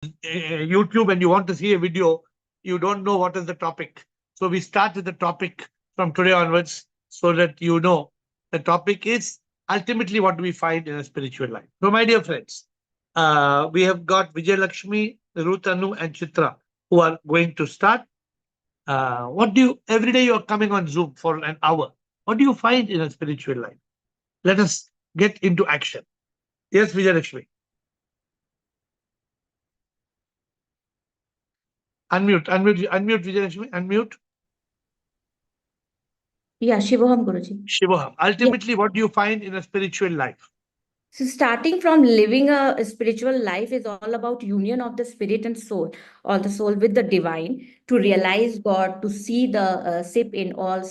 YouTube and you want to see a video, you don't know what is the topic. So we start with the topic from today onwards so that you know the topic is ultimately what we find in a spiritual life. So, my dear friends, we have got Vijay Lakshmi, Ruth Anu, and Chitra who are going to start. What do you, every day you are coming on Zoom for an hour? What do you find in a spiritual life? Let us get into action. Yes, Vijay Lakshmi. Unmute Vijay Lakshmi, unmute. Yeah, Shivoham Guruji. Shivoham. Yeah. Ultimately, what do you find in a spiritual life? So starting from living a spiritual life is all about union of the spirit and soul, or the soul with the divine, to realize God, to see the sip in all,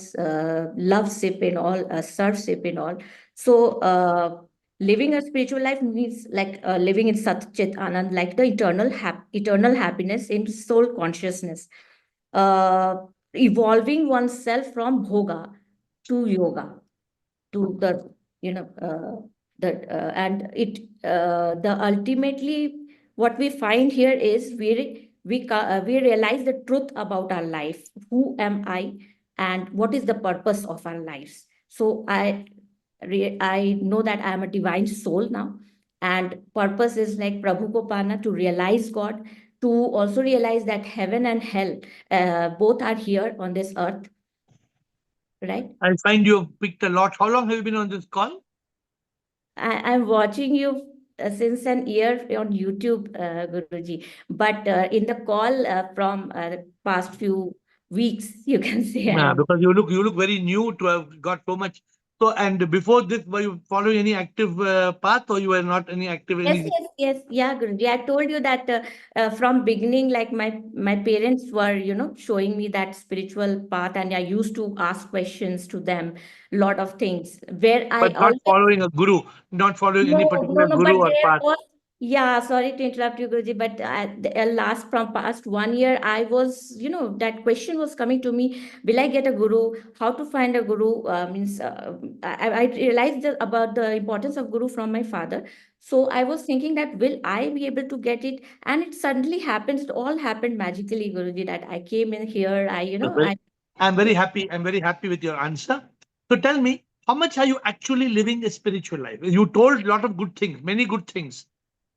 love sip in all, serve sip in all. So living a spiritual life means like living in Sat Chit Anand, like the eternal happiness in soul consciousness. Uh, Evolving oneself from bhoga to yoga, to the and it the ultimately what we find here is we realize the truth about our life. Who am I, and what is the purpose of our lives? So I know that I am a divine soul now, and purpose is like Prabhu ko pana, to realize God, to also realize that heaven and hell both are here on this earth, right? I find you have picked a lot. How long have you been on this call? I'm watching you since an year on YouTube, Guruji. But in the call from the past few weeks, you can say Yeah, I'm. because you look very new to have got so much. So, and before this, were you following any active path, or you were not any active Yes, any? yes, yes. Yeah, Guruji. I told you that from beginning, like my parents were, showing me that spiritual path, and I used to ask questions to them, lot of things where I But not always. following a guru, not following any No, no, particular no, but guru or there path. was, yeah, sorry to interrupt you, Guruji, but last from past 1 year, I was, that question was coming to me, will I get a guru? How to find a guru? Means I realized about the importance of guru from my father. So I was thinking that will I be able to get it? And it suddenly happens, it all happened magically, Guruji, that I came in here, Uh, very- I'm very happy. I'm very happy with your answer. So tell me, how much are you actually living a spiritual life? You told a lot of good things, many good things,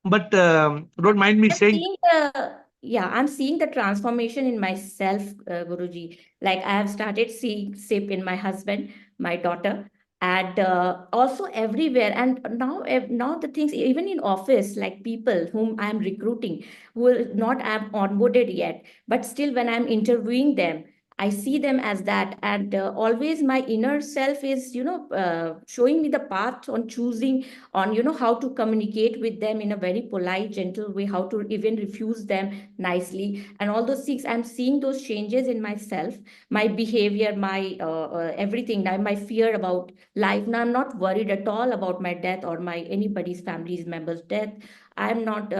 but don't mind me I'm saying. seeing I'm seeing the transformation in myself, Guruji. Like I have started seeing sip in my husband, my daughter, and also everywhere. And now the things, even in office, like people whom I'm recruiting, who will not have onboarded yet, but still when I'm interviewing them, I see them as that, and always my inner self is, showing me the path on choosing, on how to communicate with them in a very polite, gentle way, how to even refuse them nicely, and all those things. I'm seeing those changes in myself, my behavior, my everything now, my fear about life. Now I'm not worried at all about my death or my anybody's family's member's death. I'm not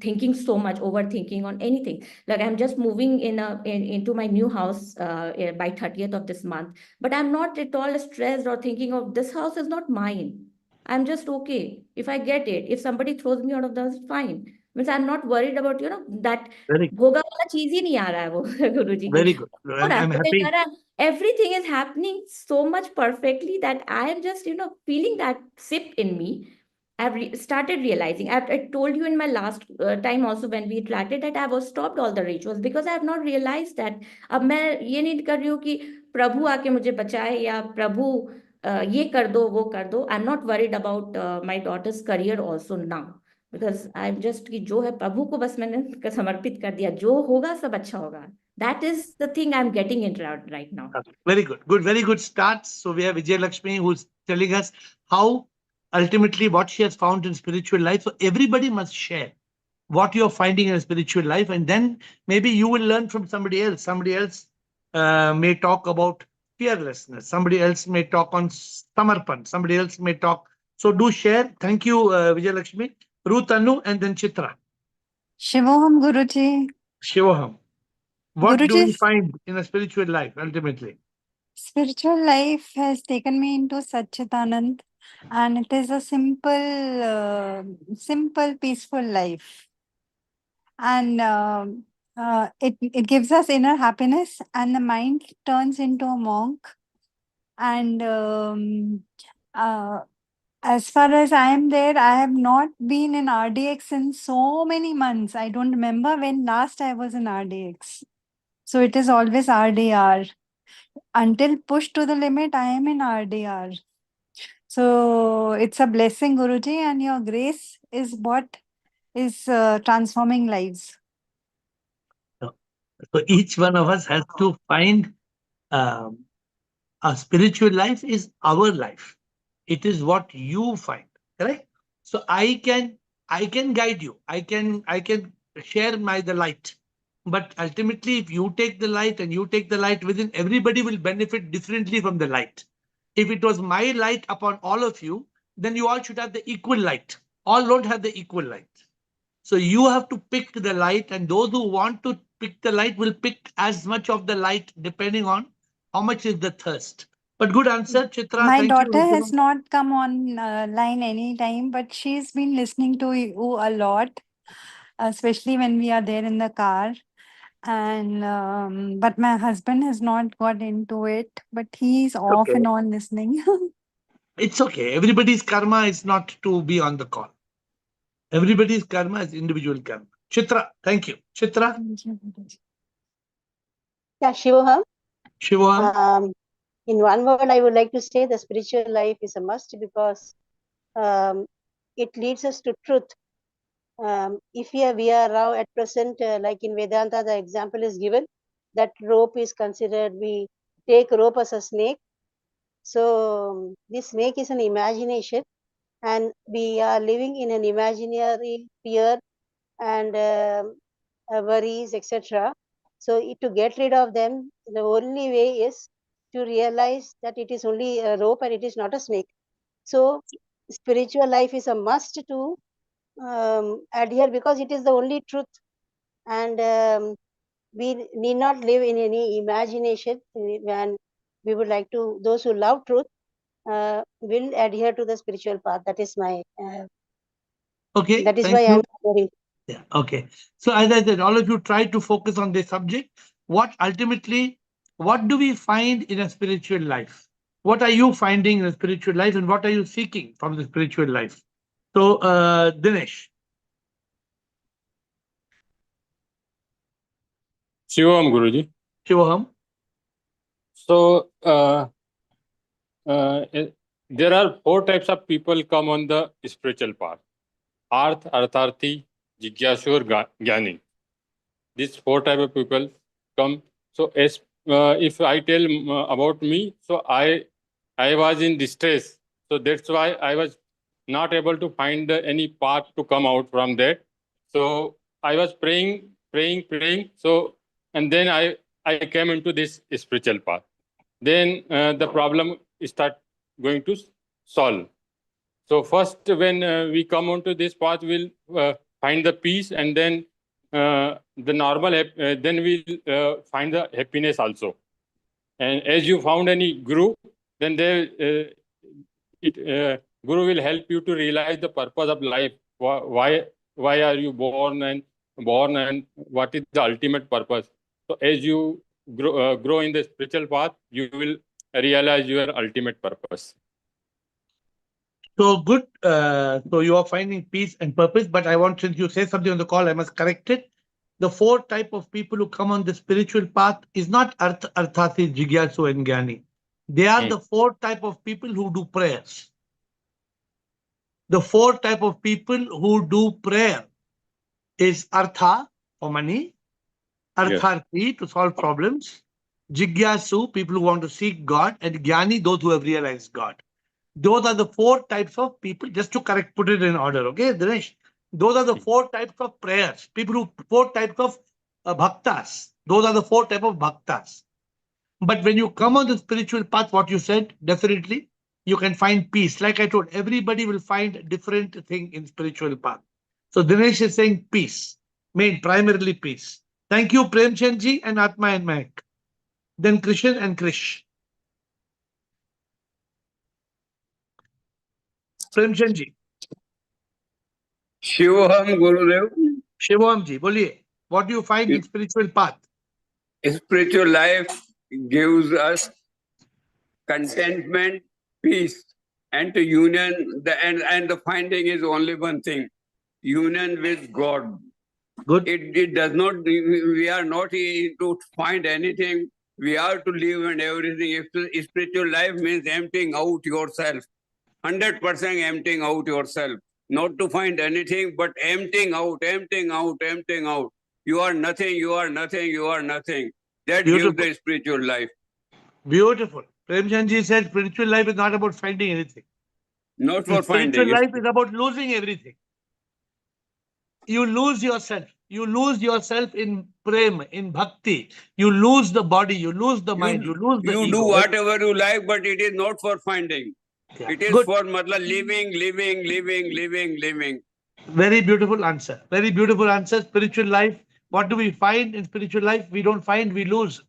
thinking so much, overthinking on anything. Like I'm just moving into my new house by 30th of this month, but I'm not at all stressed or thinking of this house is not mine. I'm just okay if I get it. If somebody throws me out of the house, fine. Means I'm not worried about, that Very, भोगा वाला चीज ही नहीं आ रहा है वो गुरुजी की very good. हो रहा है I'm तो happy. everything is happening so much perfectly that I am just feeling that sip in me. Started realizing. I told you in my last time also when we chatted that I was stopped all the rituals because I have not realized that अब मैं ये नहीं कर रही हूँ कि प्रभु आके मुझे बचाए या प्रभु ये कर दो वो कर दो. I am not worried about my daughter's career also now because I am just कि जो है प्रभु को बस मैंने समर्पित कर दिया. जो होगा सब अच्छा होगा. That is the thing I am getting in right now. Very good. Good. Very good starts. So we have Vijay Lakshmi who's telling us how ultimately what she has found in spiritual life. So everybody must share what you're finding in a spiritual life, and then maybe you will learn from somebody else. Somebody else may talk about fearlessness. Somebody else may talk on samarpan. Somebody else may talk. So do share. Thank you, Vijay Lakshmi, Ruth Anu, and then Chitra. Shivoham Guruji. Shivoham. What do you Guruji's find in a spiritual life ultimately? spiritual life has taken me into Satchitanand, and it is a simple, peaceful life. and it gives us inner happiness, and the mind turns into a monk. And as far as I am there, I have not been in RDX in so many months. I don't remember when last I was in RDX. So it is always RDR. Until pushed to the limit, I am in RDR. So it's a blessing, Guruji, and your grace is what is transforming lives. So each one of us has to find um, a spiritual life is our life. It is what you find, correct? So I can guide you. I can share the light. But ultimately, if you take the light and you take the light within, everybody will benefit differently from the light. If it was my light upon all of you, then you all should have the equal light. All don't have the equal light. So you have to pick the light, and those who want to pick the light will pick as much of the light depending on how much is the thirst. But good answer, Chitra. My Thank daughter you. has not come on line anytime, but she's been listening to you a lot, especially when we are there in the car. And but my husband has not got into it, but he's off Okay. and on listening. It's okay. Everybody's karma is not to be on the call. Everybody's karma is individual karma. Chitra, thank you. Chitra, Yeah, Shivoham. Shivam. In one word, I would like to say the spiritual life is a must because it leads us to truth. If we are now at present, like in Vedanta, the example is given that rope is considered, we take rope as a snake. So this snake is an imagination, and we are living in an imaginary fear and worries, etc. So to get rid of them, the only way is to realize that it is only a rope and it is not a snake. So spiritual life is a must to adhere because it is the only truth, and we need not live in any imagination. When we would like to, those who love truth will adhere to the spiritual path. That is my. Okay, That is thank why I am you. adhering. Yeah, okay. So as I said, all of you try to focus on this subject. What ultimately, what do we find in a spiritual life? What are you finding in a spiritual life, and what are you seeking from the spiritual life? So, Dinesh, Shivam Guruji. Shivaham. So there are four types of people come on the spiritual path: Arth, Artharthi, Jigyasu, or Jnani. These four type of people come. So as if I tell about me, so I was in distress. So that's why I was not able to find any path to come out from that. So I was praying. So and then I came into this spiritual path. Then the problem start going to solve. So first, when we come onto this path, we'll find the peace, and then the normal. Then we'll find the happiness also. And as you found any guru, then guru will help you to realize the purpose of life. Why are you born, and what is the ultimate purpose? So as you grow in the spiritual path, you will realize your ultimate purpose. So good. So you are finding peace and purpose. But I want, since you say something on the call, I must correct it. The four type of people who come on the spiritual path is not Arthati, Jigyasu, and Gyani. They are the four type of people who do prayers. The four type of people who do prayer is Artha for money, Artharthi to solve problems, Jigyasu, people who want to seek God, and Gyani, those who have realized God. Those are the four types of people, just to correct, put it in order, okay, Dinesh? Those are the four types of prayers, four types of bhaktas. Those are the four types of bhaktas. But when you come on the spiritual path, what you said, definitely, you can find peace. Like I told, everybody will find a different thing in spiritual path. So Dinesh is saying peace, primarily peace. Thank you, Premchandji and Atma and Mac. Then Krishan and Krish. Premchandji. Shivoham Gurudev. Shivam ji बोलिए, what do you find in spiritual path? Spiritual life gives us contentment, peace, and to union. And the finding is only one thing: union with God. Good. It does not. We are not to find anything. We are to live and everything. If spiritual life means emptying out yourself, 100% emptying out yourself, not to find anything, but emptying out, emptying out, emptying out. You are nothing. You are nothing. You are nothing. That gives Beautiful. the spiritual life. Beautiful. Premchand ji said spiritual life is not about finding anything. Not for Spiritual finding. life is about losing everything. You lose yourself. You lose yourself in prem, in bhakti. You lose the body, you lose the mind, you lose the You ego. do whatever you like, but it is not for finding. Yeah. It is Good. for living. Very beautiful answer. Very beautiful answer. Spiritual life. What do we find in spiritual life? We don't find, we lose.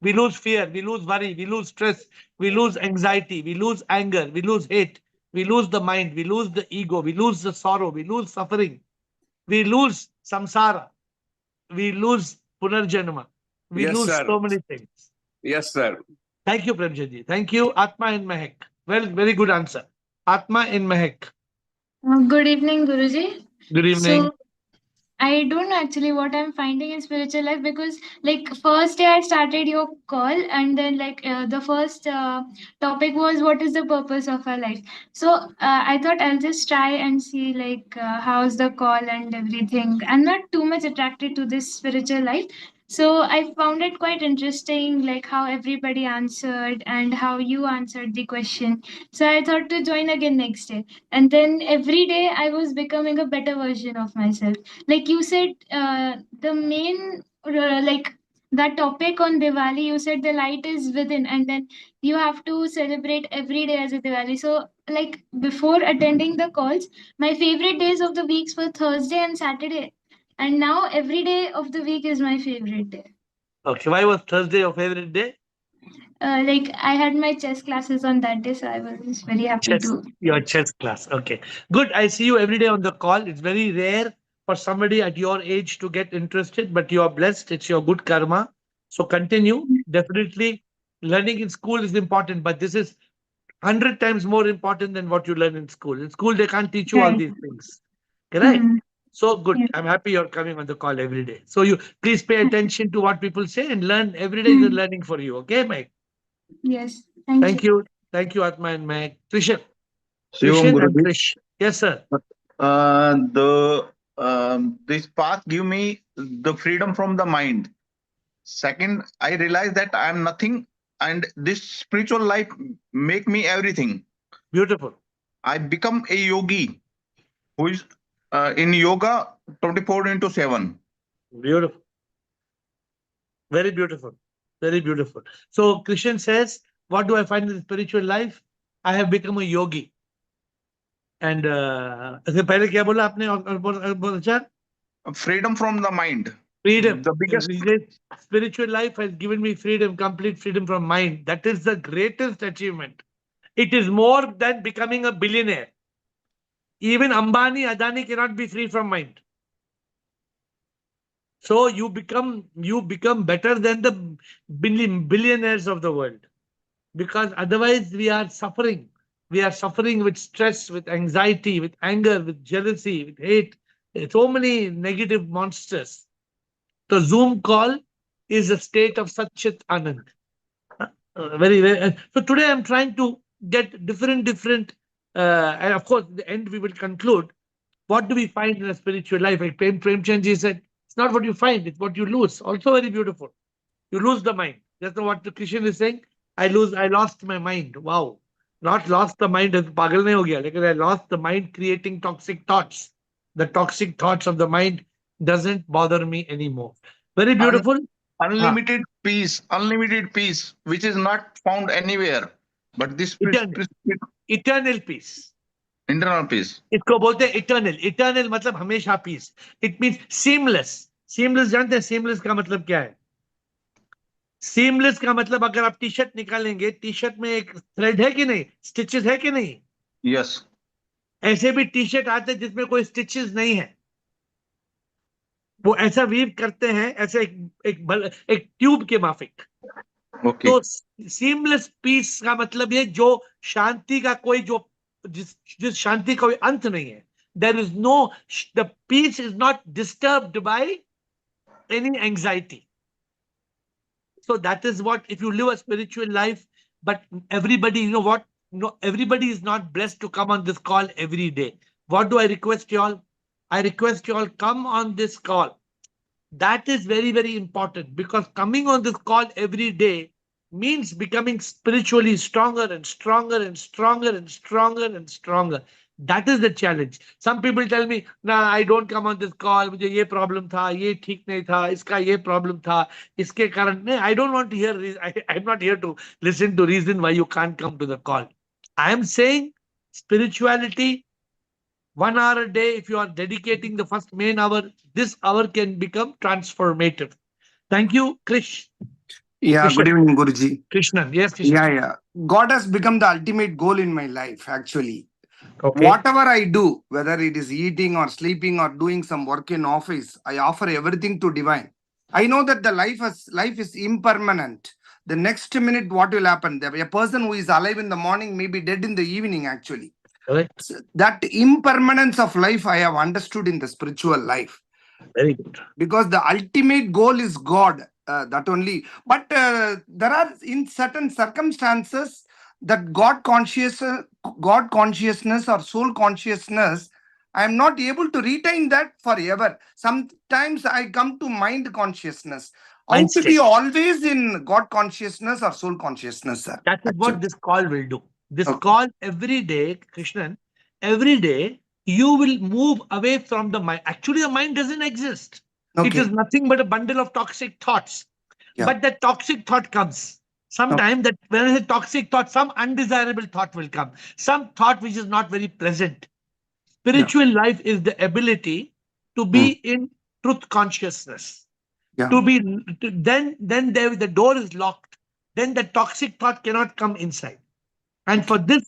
We lose fear, we lose worry, we lose stress, we lose anxiety, we lose anger, we lose hate, we lose the mind, we lose the ego, we lose the sorrow, we lose suffering, we lose samsara, we lose punarjanma, we Yes, lose sir. so many things. Yes, sir. Thank you, Premji. Thank you, Atma and Mehak. Well, very good answer. Atma and Mehak. Good evening, Guruji. Good evening. So, I don't know actually what I'm finding in spiritual life because, like, first day I started your call, and then, like, the first topic was what is the purpose of our life. So, I thought I'll just try and see, like, how's the call and everything. I'm not too much attracted to this spiritual life. So, I found it quite interesting, like, how everybody answered and how you answered the question. So, I thought to join again next day. And then every day I was becoming a better version of myself. Like you said, the main like that topic on Diwali, you said the light is within, and then you have to celebrate every day as a Diwali. So, like before attending the calls, my favorite days of the weeks were Thursday and Saturday, and now every day of the week is my favorite day. Okay, why was Thursday your favorite day? Like I had my chess classes on that day, so I was very happy Chess, to. your chess class. Okay, good. I see you every day on the call. It's very rare for somebody at your age to get interested, but you are blessed. It's your good karma. So continue. Definitely, learning in school is important, but this is 100 times more important than what you learn in school. In school, they can't teach you all Right. these things. Correct? Mhm. So good. Yeah. I'm happy you're coming on the call every day. So you please pay attention to what people say and learn. Every day is a Mhm. learning for you. Okay, Mike? Yes. Thank Thank you. you. Thank you, Atma and Mike. Trishan. Shivam Trishan and Guruji, Trish. Yes, sir. this path give me the freedom from the mind. Second, I realize that I am nothing, and this spiritual life make me everything. Beautiful. I become a yogi who is in yoga 24/7. Beautiful. Very beautiful. Very beautiful. So Krishan says, what do I find in the spiritual life? I have become a yogi. And ऐसे पहले क्या बोला आपने और बोला Freedom from the mind. freedom. The biggest. He says, spiritual life has given me freedom, complete freedom from mind. That is the greatest achievement. It is more than becoming a billionaire. Even Ambani, Adani cannot be free from mind. So you become better than the billionaires of the world, because otherwise we are suffering. We are suffering with stress, with anxiety, with anger, with jealousy, with hate. So many negative monsters. The Zoom call is a state of Satchit Anand. Very. So today I'm trying to get different, and of course, at the end we will conclude. What do we find in a spiritual life? Like Premchandji said, it's not what you find, it's what you lose. Also very beautiful. You lose the mind. That's not what the Christian is saying. I lost my mind. Wow. Not lost the mind as pagal nahi ho gaya, because I lost the mind creating toxic thoughts. The toxic thoughts of the mind doesn't bother me anymore. Very beautiful. Unlimited peace, which is not found anywhere. But this Eternal peace. internal peace. इसको बोलते हैं eternal मतलब हमेशा piece. It means seamless जानते हैं seamless का मतलब क्या है? सीमलेस का मतलब अगर आप टी शर्ट निकालेंगे, टी शर्ट में एक थ्रेड है कि नहीं, स्टिचेस है कि नहीं? Yes. ऐसे भी टी शर्ट आते हैं जिसमें कोई स्टिचेस नहीं है. वो ऐसा वीव करते हैं, ऐसे एक ट्यूब के माफिक। Okay. तो सीमलेस पीस का मतलब ये जो शांति का कोई जो जिस शांति का कोई अंत नहीं है। There is no, the peace is not disturbed by any anxiety. So that is what, if you live a spiritual life, but everybody, you know what? No, everybody is not blessed to come on this call every day. What do I request you all? I request you all come on this call. That is very, very important, because coming on this call every day means becoming spiritually stronger and stronger and stronger and stronger and stronger. That is the challenge. Some people tell me, nah, I don't come on this call. मुझे ये problem था, ये ठीक नहीं था, इसका ये problem था, इसके कारण नहीं. I don't want to hear. I'm not here to listen to reason why you can't come to the call. I am saying spirituality, 1 hour a day, if you are dedicating the first main hour, this hour can become transformative. Thank you, Krish. Yeah, good Krishnan. evening, Guruji. Krishnan. Yes, Krishnan. Yeah. God has become the ultimate goal in my life, actually. Okay. Whatever I do, whether it is eating or sleeping or doing some work in office, I offer everything to divine. I know that the life is impermanent. The next minute, what will happen? A person who is alive in the morning may be dead in the evening, actually. Correct. So that impermanence of life I have understood in the spiritual life. Very good. Because the ultimate goal is God, that only. But there are, in certain circumstances, that God consciousness or soul consciousness, I am not able to retain that forever. Sometimes I come to mind consciousness. How Mind to be state. always in God consciousness or soul consciousness, sir? That is what Actually. this call will do. This Okay. call every day, Krishnan, every day you will move away from the mind. Actually, the mind doesn't exist. It Okay. is nothing but a bundle of toxic thoughts. Yeah. But that toxic thought comes. Sometimes that when I say toxic thought, some undesirable thought will come. Some thought which is not very pleasant. Spiritual life is the ability to be in truth consciousness. Yeah. Then there the door is locked. Then the toxic thought cannot come inside. And for this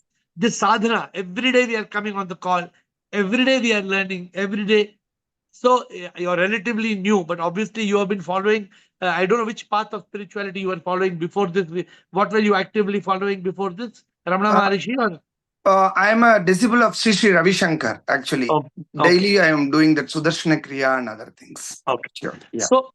sadhana, every day we are coming on the call, every day we are learning, every day. So you're relatively new, but obviously you have been following. I don't know which path of spirituality you were following before this. What were you actively following before this? Ramana Maharishi or? I am a disciple of Sri Sri Ravi Shankar, actually. Oh, okay. Daily I am doing that Sudarshana Kriya and other things. Okay. Sure. Yeah. So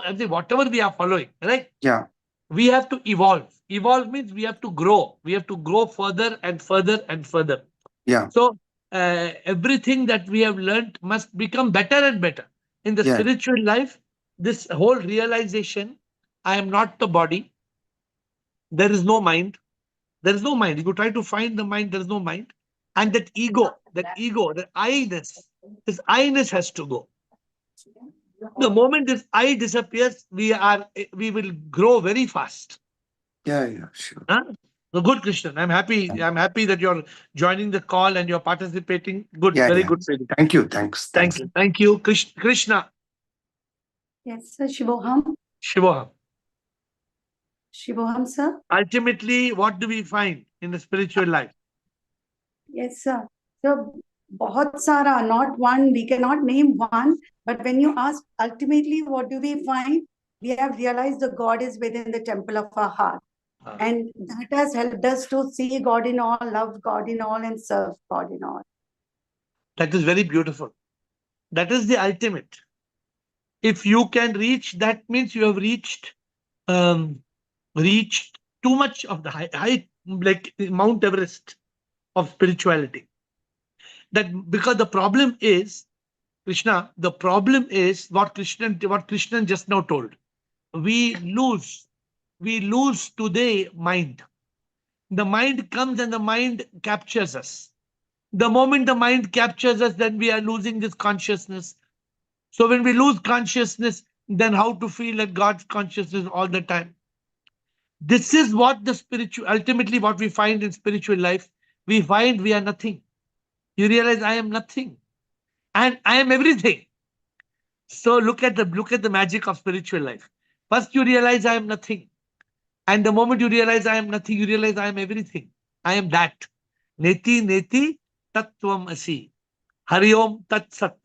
I think whatever we are following, right? Yeah. We have to evolve. Evolve means we have to grow. We have to grow further and further and further. Yeah. So everything that we have learned must become better and better. In the spiritual life, this whole realization, I am not the body. There is no mind. There is no mind. If you try to find the mind, there is no mind. And that ego, that I-ness, this I-ness has to go. The moment this I disappears, we will grow very fast. Yeah, sure. Huh? So good, Krishnan. I'm happy. I'm happy that you're joining the call and you're participating. Good, very good. Thank you. Thanks. Thank you. Thank you, Krishna. Yes, sir. Shivoham. Shivoham. Shivoham, sir. Ultimately, what do we find in the spiritual life? Yes, sir. So, bahut sara, not one. We cannot name one. But when you ask, ultimately, what do we find? We have realized the God is within the temple of our heart. And that has helped us to see God in all, love God in all, and serve God in all. That is very beautiful. That is the ultimate. If you can reach, that means you have reached too much of the height, like Mount Everest of spirituality. That because the problem is, Krishna, the problem is what Krishnan just now told. We lose today mind. The mind comes and the mind captures us. The moment the mind captures us, then we are losing this consciousness. So when we lose consciousness, then how to feel like God's consciousness all the time? This is what ultimately what we find in spiritual life. We find we are nothing. You realize I am nothing. And I am everything. So look at the magic of spiritual life. First you realize I am nothing. And the moment you realize I am nothing, you realize I am everything. I am that. Neti neti tattvam asi. Hari Om Tat Sat.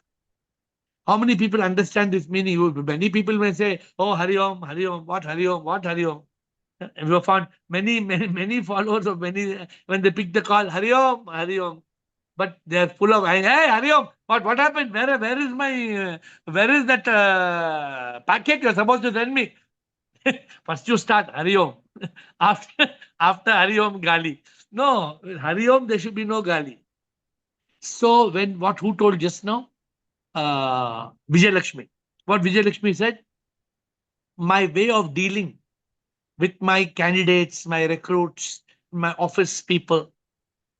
How many people understand this meaning? Many people may say, oh, Hari Om, Hari Om, what Hari Om, what Hari Om. And we have found many followers of many, when they pick the call, Hari Om, Hari Om. But they're full of, hey, Hari Om, what happened? Where is my, where is that packet you're supposed to send me? First you start Hari Om. after Hari Om, Gali. No, Hari Om, there should be no Gali. So who told just now? Vijay Lakshmi. What Vijay Lakshmi said? My way of dealing with my candidates, my recruits, my office people,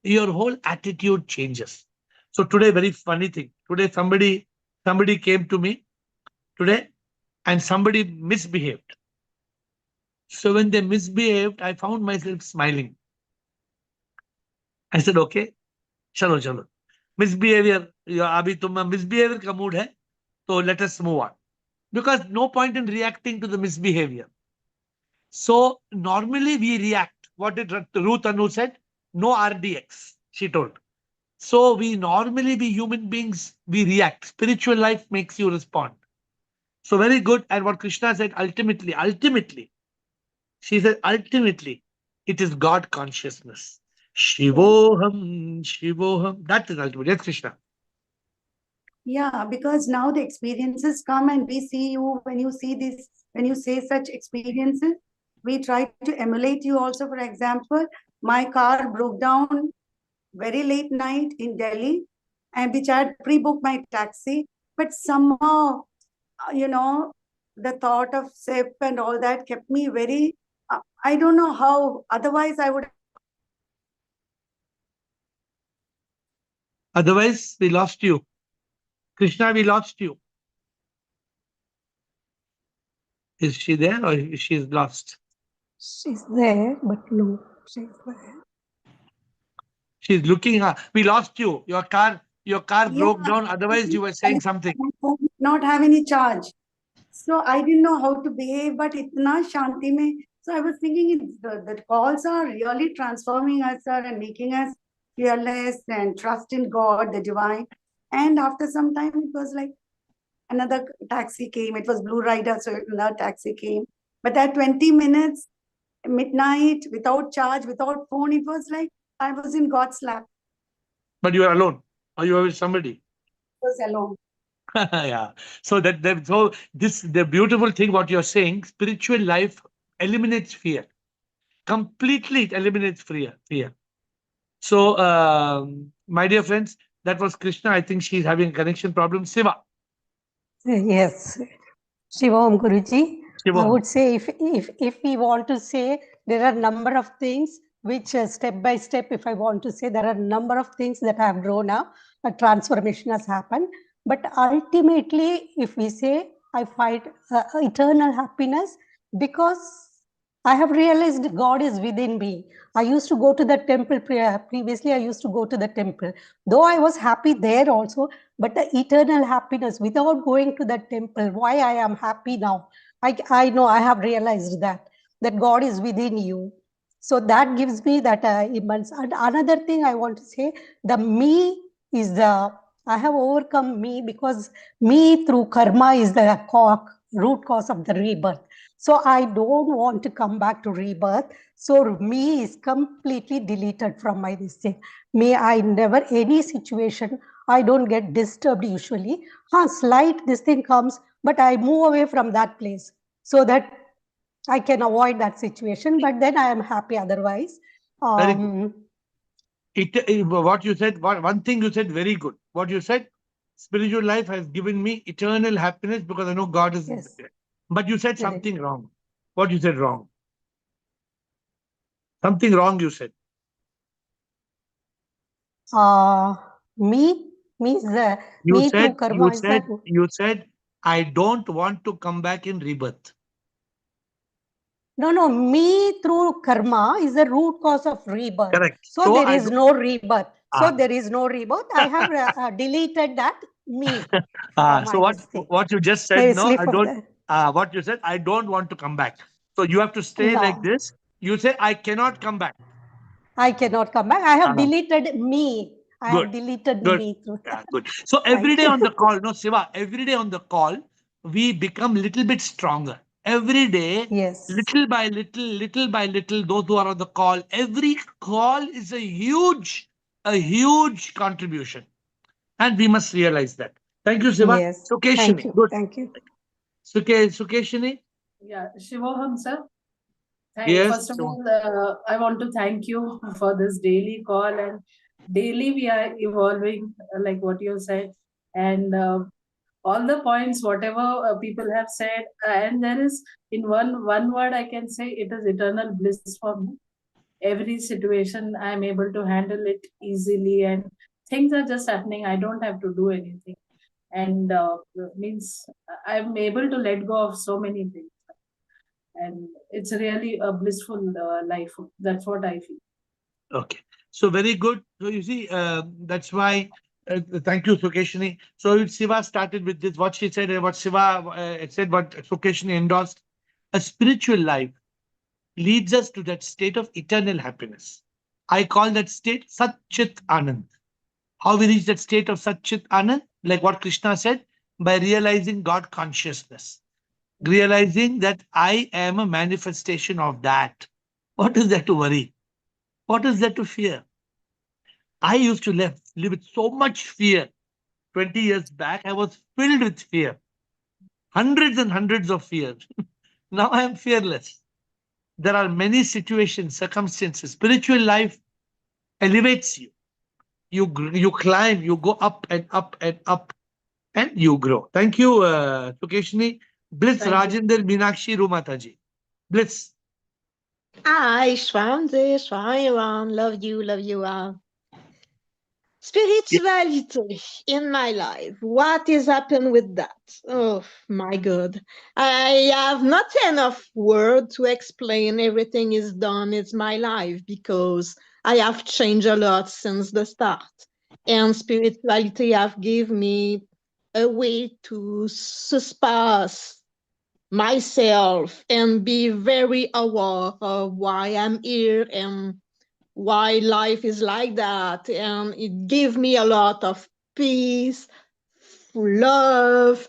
your whole attitude changes. So today, very funny thing. Today, somebody came to me today and somebody misbehaved. So when they misbehaved, I found myself smiling. I said, okay, chalo. Misbehavior, abhi tumha misbehavior ka mood hai, so let us move on. Because no point in reacting to the misbehavior. So normally we react. What did Ruth Anu said? No RDX, she told. So we normally, we human beings, we react. Spiritual life makes you respond. So very good. And what Krishna said, ultimately, she said, ultimately, it is God consciousness. Shivoham, Shivoham. That is ultimate. Yes, Krishna. Yeah, because now the experiences come and we see you when you see this, when you say such experiences, we try to emulate you also. For example, my car broke down very late night in Delhi, and which I had pre-booked my taxi, but somehow, the thought of SIP and all that kept me very, I don't know how, otherwise I would. Otherwise, we lost you. Krishna, we lost you. Is she there or is she lost? She's there, but no, she's there. She's looking. We lost you. Your car broke Yeah. down. Otherwise, you were saying something. My phone did not have any charge. So I didn't know how to behave, but itna shanti mein. So I was thinking the calls are really transforming us, sir, and making us fearless and trust in God, the divine. And after some time, it was like another taxi came. It was Blue Rider, so another taxi came. But that 20 minutes, midnight, without charge, without phone, it was like I was in God's lap. But you are alone, or you are with somebody. I was alone. Yeah. So the beautiful thing what you're saying, spiritual life eliminates fear. Completely it eliminates fear. So my dear friends, that was Krishna. I think she's having a connection problem. Siva. Yes. Shivam Guruji, Shiva. I would say if we want to say there are a number of things which step by step, if I want to say there are a number of things that have grown up, a transformation has happened. But ultimately, if we say I find eternal happiness because I have realized God is within me. I used to go to the temple previously. I used to go to the temple, though I was happy there also. But the eternal happiness without going to the temple, why I am happy now? I know I have realized that God is within you. So that gives me that immense. And another thing I want to say, the me is I have overcome me because me through karma is the root cause of the rebirth. So I don't want to come back to rebirth. So me is completely deleted from my this thing. Me, I never, any situation, I don't get disturbed usually. Slight this thing comes, but I move away from that place so that I can avoid that situation. But then I am happy otherwise. Very good. What you said, one thing you said very good. What you said, spiritual life has given me eternal happiness because I know God is there. But you said something wrong. What you said wrong? Something wrong you said. Me means You me said, through karma you said, I don't want to come back in rebirth. No, me through karma is the root cause of rebirth. Correct. So there is no rebirth. So there is no rebirth. I have deleted that me. So what you just said, no, I don't. What you said, I don't want to come back. So you have to stay like this. You say, I cannot come back. I cannot come back. I have deleted me. I Good. have deleted Good. me through. Yeah, good. So every Thank day you. on the call, no, Siva, every day on the call, we become little bit stronger. Every day, Yes. little by little, those who are on the call, every call is a huge contribution. And we must realize that. Thank you, Siva. Yes. Thank Sukeshini, you. good. Thank you. Sukeshini, Yeah, Shivoham sir. yes. First of all, I want to thank you for this daily call, and daily we are evolving, like what you said, and all the points, whatever people have said, and there is in one word I can say it is eternal bliss for me. Every situation I am able to handle it easily, and things are just happening. I don't have to do anything, and means I'm able to let go of so many things, and it's really a blissful life. That's what I feel. Okay. So very good. So you see, that's why. Thank you, Sukeshini. So Siva started with this. What she said and what Siva said, what Sukeshini endorsed. A spiritual life leads us to that state of eternal happiness. I call that state Satchit Anand. How we reach that state of Satchit Anand? Like what Krishna said, by realizing God consciousness, realizing that I am a manifestation of that. What is there to worry? What is there to fear? I used to live with so much fear. 20 years back, I was filled with fear. Hundreds and hundreds of fears. Now I am fearless. There are many situations, circumstances. Spiritual life elevates you. You climb, you go up and up and up, and you grow. Thank you, Sukeshini. Bliss Thank you. Rajinder Meenakshi Rumataji. Bliss. Hi, Swamde, Swayawan, love you all. Yeah. Spirituality in my life. What is happened with that? Oh my God. I have not enough word to explain everything is done. It's my life because I have changed a lot since the start. And spirituality have given me a way to surpass myself and be very aware of why I'm here and why life is like that. And it gave me a lot of peace, love,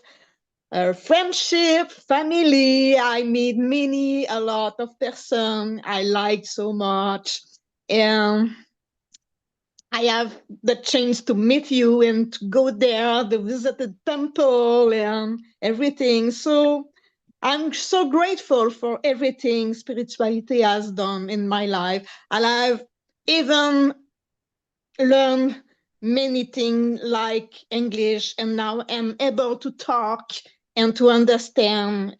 friendship, family. I meet a lot of person I like so much. And I have the chance to meet you and to go there, to visit the temple and everything. So I'm so grateful for everything spirituality has done in my life. And I've even learned many things like English, and now I'm able to talk and to understand.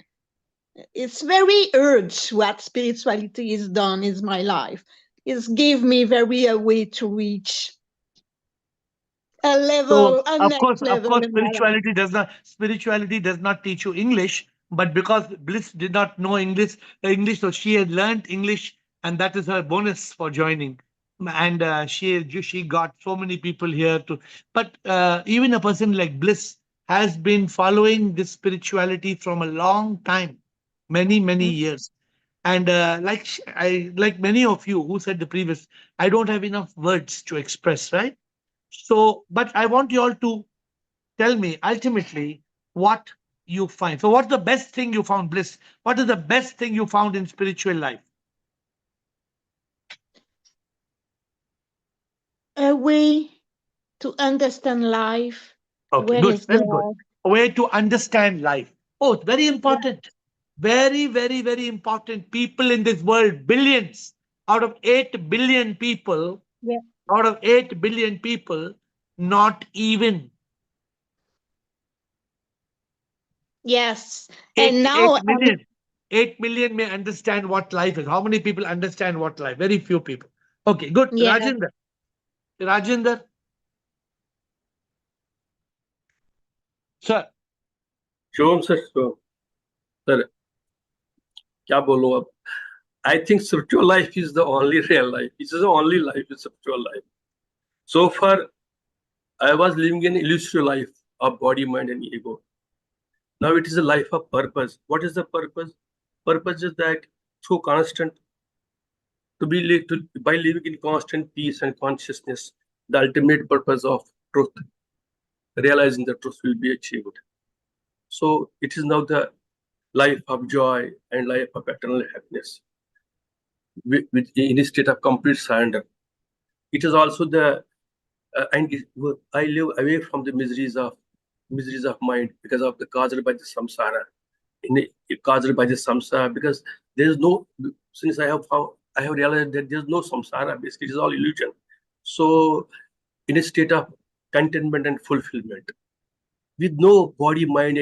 It's very urge what spirituality is done in my life. It's give me very a way to reach a So level, a of next course, level in my life. spirituality does not teach you English, but because Bliss did not know English, so she had learned English, and that is her bonus for joining. And she got so many people here to. But even a person like Bliss has been following this spirituality from a long time, many years. And like many of you who said the previous, I don't have enough words to express, right? So, but I want you all to tell me ultimately what you find. So, what's the best thing you found, Bliss? What is the best thing you found in spiritual life? A way to understand life Okay, when good, it's very good. there. A way to understand life. Oh, it's very important. Very important. People in this world, billions out of 8 billion people, Yeah. out of 8 billion people, not even Yes. 8, And 8 now I'm million. 8 million may understand what life is. How many people understand what life? Very few people. Okay, good. yeah. Rajinder. Rajinder. Sir. Shivam sir क्या बोलो अब I think spiritual life is the only real life. It is the only life is spiritual life. So far, I was living an illusory life of body, mind, and ego. Now it is a life of purpose. What is the purpose? Purpose is that through constant by living in constant peace and consciousness, the ultimate purpose of truth, realizing the truth will be achieved. So it is now the life of joy and life of eternal happiness, in a state of complete surrender. It is also the I live away from the miseries of mind because of the caused by the samsara. Caused by the samsara, because there is no, since I have realized that there is no samsara. Basically, it is all illusion. So, in a state of contentment and fulfillment, with no body, mind,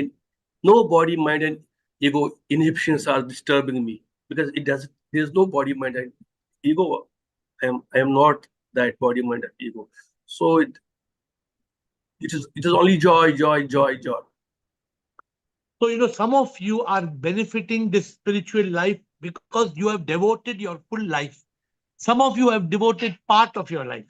and ego inhibitions are disturbing me, because it does. There is no body, mind, and ego. I am not that body, mind, and ego. So it is only joy, joy, joy, joy. So, some of you are benefiting this spiritual life because you have devoted your full life. Some of you have devoted part of your life.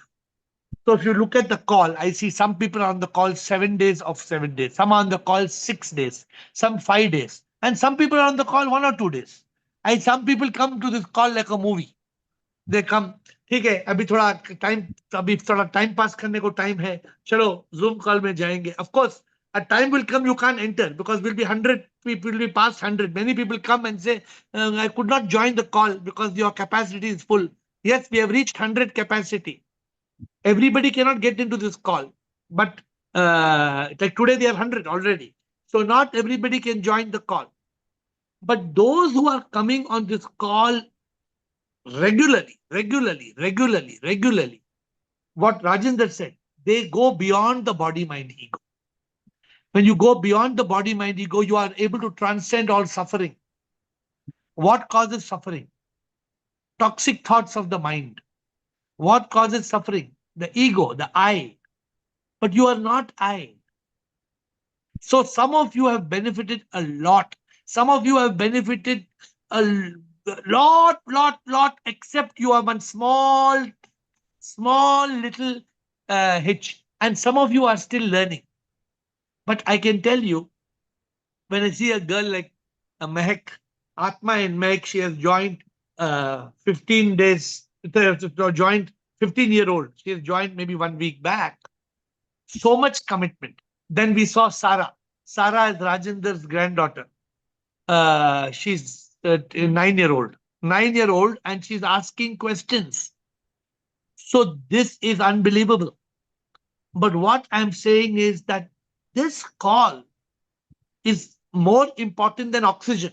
So if you look at the call, I see some people are on the call 7 days of 7 days. Some are on the call 6 days, some 5 days. And some people are on the call 1 or 2 days. And some people come to this call like a movie. They come, ठीक है अभी थोड़ा time pass करने को time है, चलो Zoom call में जाएंगे. Of course, a time will come you can't enter because will be 100 people, will be past 100. Many people come and say, I could not join the call because your capacity is full. Yes, we have reached 100 capacity. Everybody cannot get into this call, but like today they have 100 already. So not everybody can join the call. But those who are coming on this call regularly, what Rajendra said, they go beyond the body, mind, ego. When you go beyond the body, mind, ego, you are able to transcend all suffering. What causes suffering? Toxic thoughts of the mind. What causes suffering? The ego, the I. But you are not I. So some of you have benefited a lot. Some of you have benefited a lot, except you have one small little hitch. And some of you are still learning. But I can tell you, when I see a girl like Mehak, Atma and Mehak, she has joined 15 days, joined 15-year-old. She has joined maybe 1 week back. So much commitment. Then we saw Sarah. Sarah is Rajendra's granddaughter. She's a 9-year-old. 9-year-old, and she's asking questions. So this is unbelievable. But what I'm saying is that this call is more important than oxygen.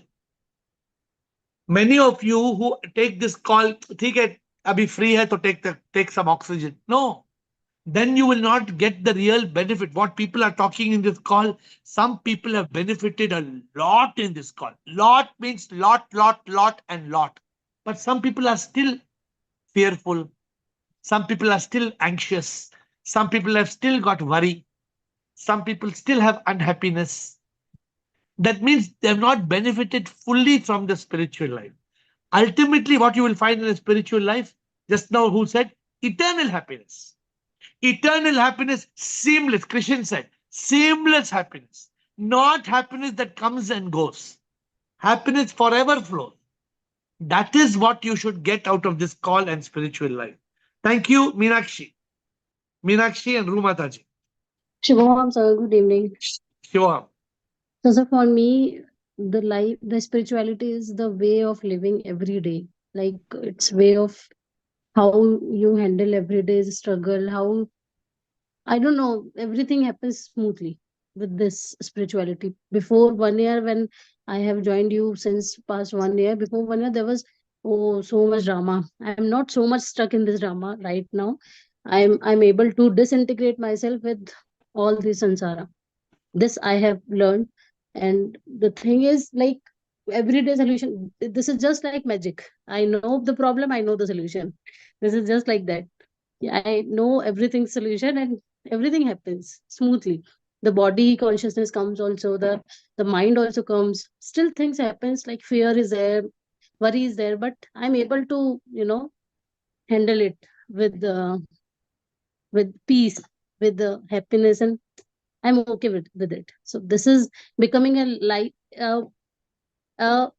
Many of you who take this call, ठीक है, अभी free है तो take some oxygen. No. Then you will not get the real benefit. What people are talking in this call, some people have benefited a lot in this call. Lot means lot, and lot. But some people are still fearful. Some people are still anxious. Some people have still got worry. Some people still have unhappiness. That means they have not benefited fully from the spiritual life. Ultimately, what you will find in a spiritual life, just now who said, eternal happiness. Eternal happiness, seamless. Krishna said, seamless happiness. Not happiness that comes and goes. Happiness forever flows. That is what you should get out of this call and spiritual life. Thank you, Meenakshi. Meenakshi and Rumataji. Shubham, sir, good evening. Shivam. So for me, the spirituality is the way of living every day. Like it's way of how you handle every day's struggle, how I don't know, everything happens smoothly with this spirituality. Before 1 year, when I have joined you since past 1 year, before 1 year, there was so much drama. I'm not so much stuck in this drama right now. I'm able to disintegrate myself with all this sansara. This I have learned. And the thing is, like, everyday solution, this is just like magic. I know the problem, I know the solution. This is just like that. Yeah, I know everything's solution and everything happens smoothly. The body consciousness comes also, the mind also comes. Still things happens, like fear is there, worry is there, but I'm able to, handle it with peace, with the happiness, and I'm okay with it. So this is becoming a life, a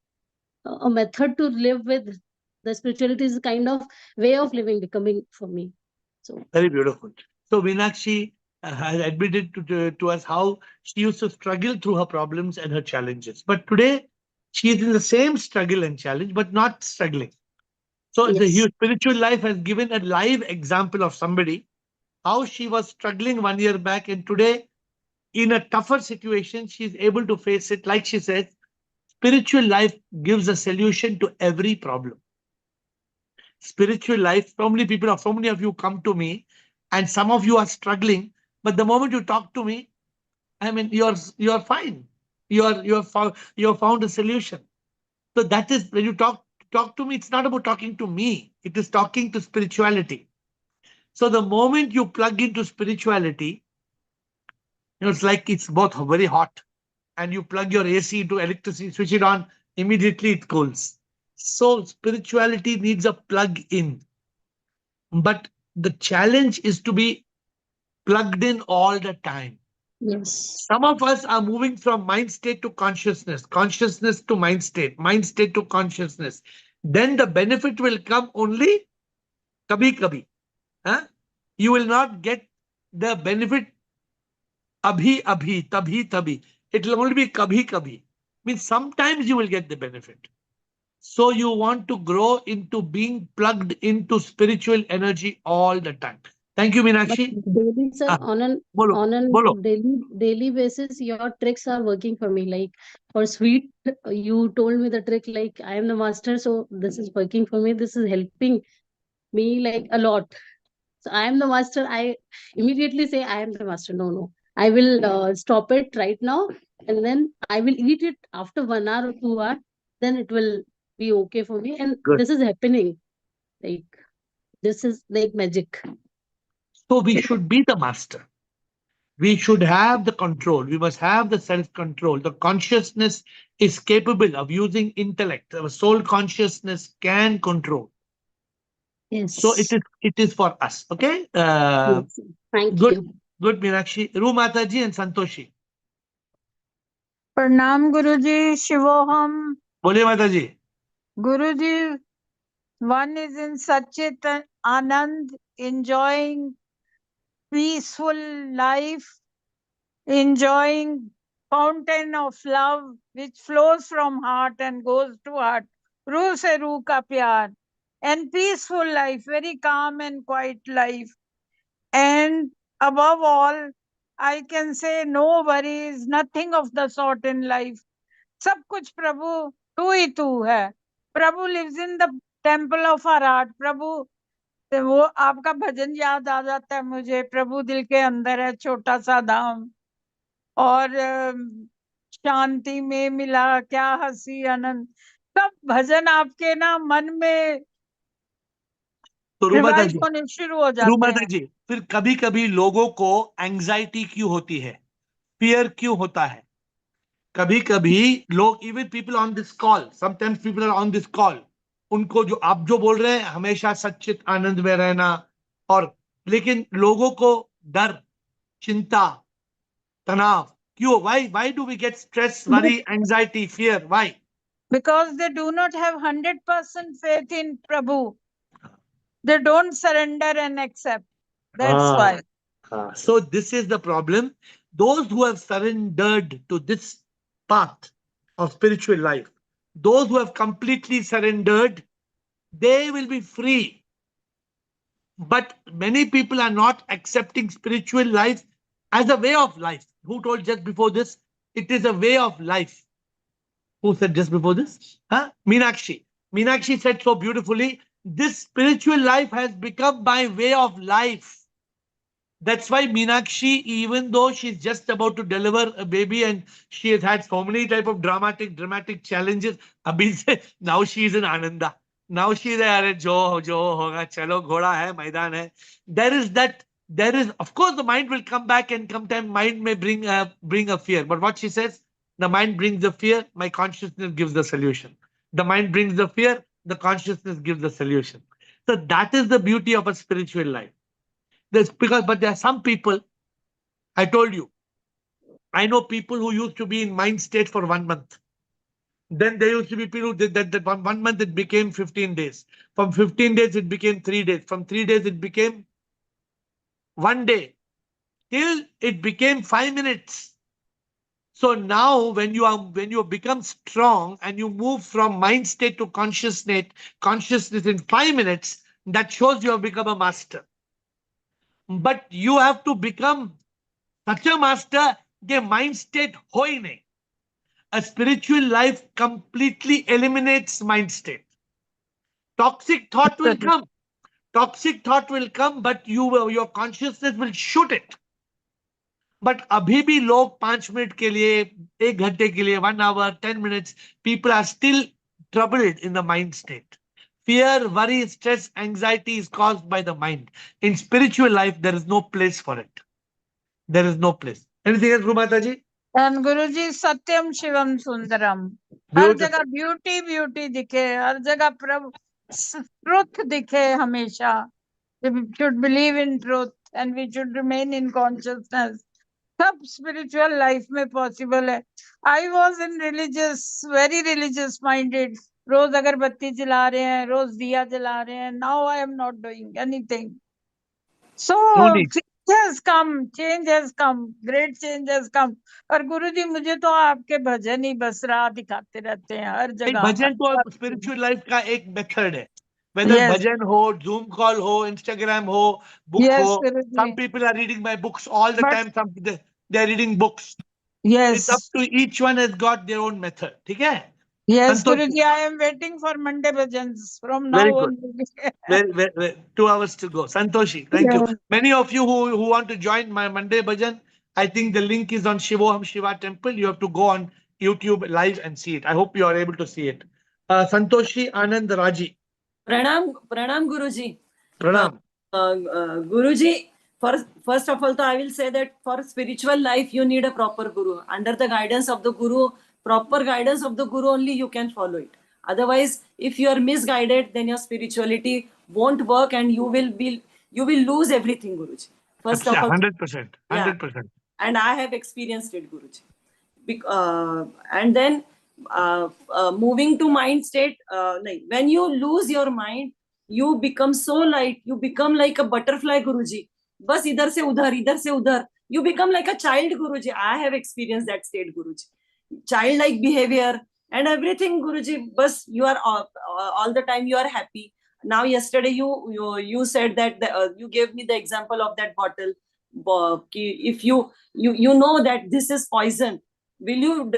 method to live with. The spirituality is a kind of way of living becoming for me. So very beautiful. So Meenakshi has admitted to us how she used to struggle through her problems and her challenges. But today, she is in the same struggle and challenge, but not struggling. So the Yes. spiritual life has given a live example of somebody, how she was struggling 1 year back, and today, in a tougher situation, she is able to face it. Like she says, spiritual life gives a solution to every problem. Spiritual life, so many of you come to me, and some of you are struggling, but the moment you talk to me, I mean, you're fine. You have found a solution. So that is when you talk to me. It's not about talking to me. It is talking to spirituality. So the moment you plug into spirituality, it's like it's both very hot, and you plug your AC into electricity, switch it on, immediately it cools. So spirituality needs a plug in, but the challenge is to be plugged in all the time. Yes. Some of us are moving from mind state to consciousness, consciousness to mind state to consciousness. Then the benefit will come only kabhi kabhi. Huh? You will not get the benefit abhi abhi, tabhi tabhi. It will only be kabhi kabhi. Means sometimes you will get the benefit. So you want to grow into being plugged into spiritual energy all the time. Thank you, But Meenakshi. daily, sir, Ah, on an bolo, on an bolo. daily basis, your tricks are working for me. Like for sweet, you told me the trick. Like I am the master, so this is working for me. This is helping me like a lot. So I am the master. I immediately say I am the master. No, no. I will stop it right now, and then I will eat it after 1 hour or 2 hours. Then it will be okay for me. And Good. this is happening. Like this is like magic. So we should be the master. We should have the control. We must have the self control. The consciousness is capable of using intellect. Our soul consciousness can control. So Yes. it is for us. Okay. Yes. Thank Good. you. Good, Meenakshi. Ru Mataji and Santoshi. प्रणाम गुरुजी शिवोहम Bole Mataji. Guruji one is in Sachit Anand enjoying peaceful life enjoying fountain of love which flows from heart and goes to heart रूह से रूह का प्यार and peaceful life very calm and quiet life and above all I can say no worries nothing of the sort in life सब कुछ प्रभु तू ही तू है Prabhu lives in the temple of our heart प्रभु वो आपका भजन याद आ जाता है मुझे प्रभु दिल के अंदर है छोटा सा धाम और शांति में मिला क्या हंसी आनंद सब भजन आपके ना मन में तो रू रिवाइज माताजी, होने शुरू हो रू जाते हैं माताजी, फिर कभी कभी लोगों को एंजाइटी क्यों होती है, फियर क्यों होता है? कभी कभी लोग, even people on this call, sometimes people are on this call, उनको जो आप जो बोल रहे हैं हमेशा सच्चित आनंद में रहना, और लेकिन लोगों को डर, चिंता, तनाव क्यों? Why do we get stress, worry, anxiety, fear? Why? because they do not have 100% faith in Prabhu. They don't surrender and accept. That's why. So this is the problem. Those who have surrendered to this path of spiritual life, those who have completely surrendered, they will be free. But many people are not accepting spiritual life as a way of life. Who told just before this? It is a way of life. Who said just before this? Huh? Meenakshi. Meenakshi said so beautifully, this spiritual life has become my way of life. That's why Meenakshi, even though she's just about to deliver a baby and she has had so many type of dramatic challenges, abhi se, now she is in Ananda. Now she is there, jo hoga, chalo, ghoda hai, maidan hai. There is, of course, the mind will come back, and sometime mind may bring a fear. But what she says, the mind brings the fear, my consciousness gives the solution. The mind brings the fear, the consciousness gives the solution. So that is the beauty of a spiritual life. But there are some people, I told you, I know people who used to be in mind state for 1 month. Then there used to be people who did that 1 month it became 15 days. From 15 days it became 3 days. From 3 days it became one day till it became 5 minutes. So now when you become strong and you move from mind state to consciousness in 5 minutes, that shows you have become a master. But you have to become such a master के mind state हो ही नहीं. A spiritual life completely eliminates mind state. Toxic thought will come. Toxic thought will come, but your consciousness will shoot it. But अभी भी लोग 5 minute के लिए, 1 घंटे के लिए, 1 hour, 10 minutes, people are still troubled in the mind state. Fear, worry, stress, anxiety is caused by the mind. In spiritual life, there is no place for it. There is no place. Anything else, Gurumata ji? And Guruji, Satyam Shivam Sundaram. हर जगह beauty beauty दिखे, हर जगह प्रभु truth दिखे हमेशा. We should believe in truth and we should remain in consciousness. सब spiritual life में possible है. I was in very religious minded. रोज अगरबत्ती जला रहे हैं, रोज दिया जला रहे हैं. Now I am not doing anything. So change has come, great change has come. और गुरुजी मुझे तो आपके भजन ही बस राह दिखाते रहते हैं हर जगह. भजन तो स्पिरिचुअल लाइफ का एक मेथड है. Whether bhajan ho, Zoom call ho, Instagram ho, book ho. Some people are reading my books all the time. Some they are reading books. Yes. It's up to each one has got their own method. ठीक है? Yes, Guruji, I am waiting for Monday bhajans from now on. Very, 2 hours to go. Santoshi, thank you. Many of you who want to join my Monday bhajan, I think the link is on Shivoham Shiva Temple. You have to go on YouTube live and see it. I hope you are able to see it. Santoshi Anand Raji. Pranam Guruji. Pranam. Guruji, first of all, I will say that for spiritual life, you need a proper guru. Under the guidance of the guru, proper guidance of the guru only you can follow it. Otherwise, if you are misguided, then your spirituality won't work and you will lose everything, Guruji. First of all, 100%. 100%. Yeah, and I have experienced it, Guruji. And then moving to mind state, when you lose your mind, you become so light, you become like a butterfly, Guruji. Bas idhar se udhar. You become like a child, Guruji. I have experienced that state, Guruji. Childlike behavior and everything, Guruji. Bas you are all the time you are happy. Now yesterday you said that you gave me the example of that bottle. If you know that this is poison, will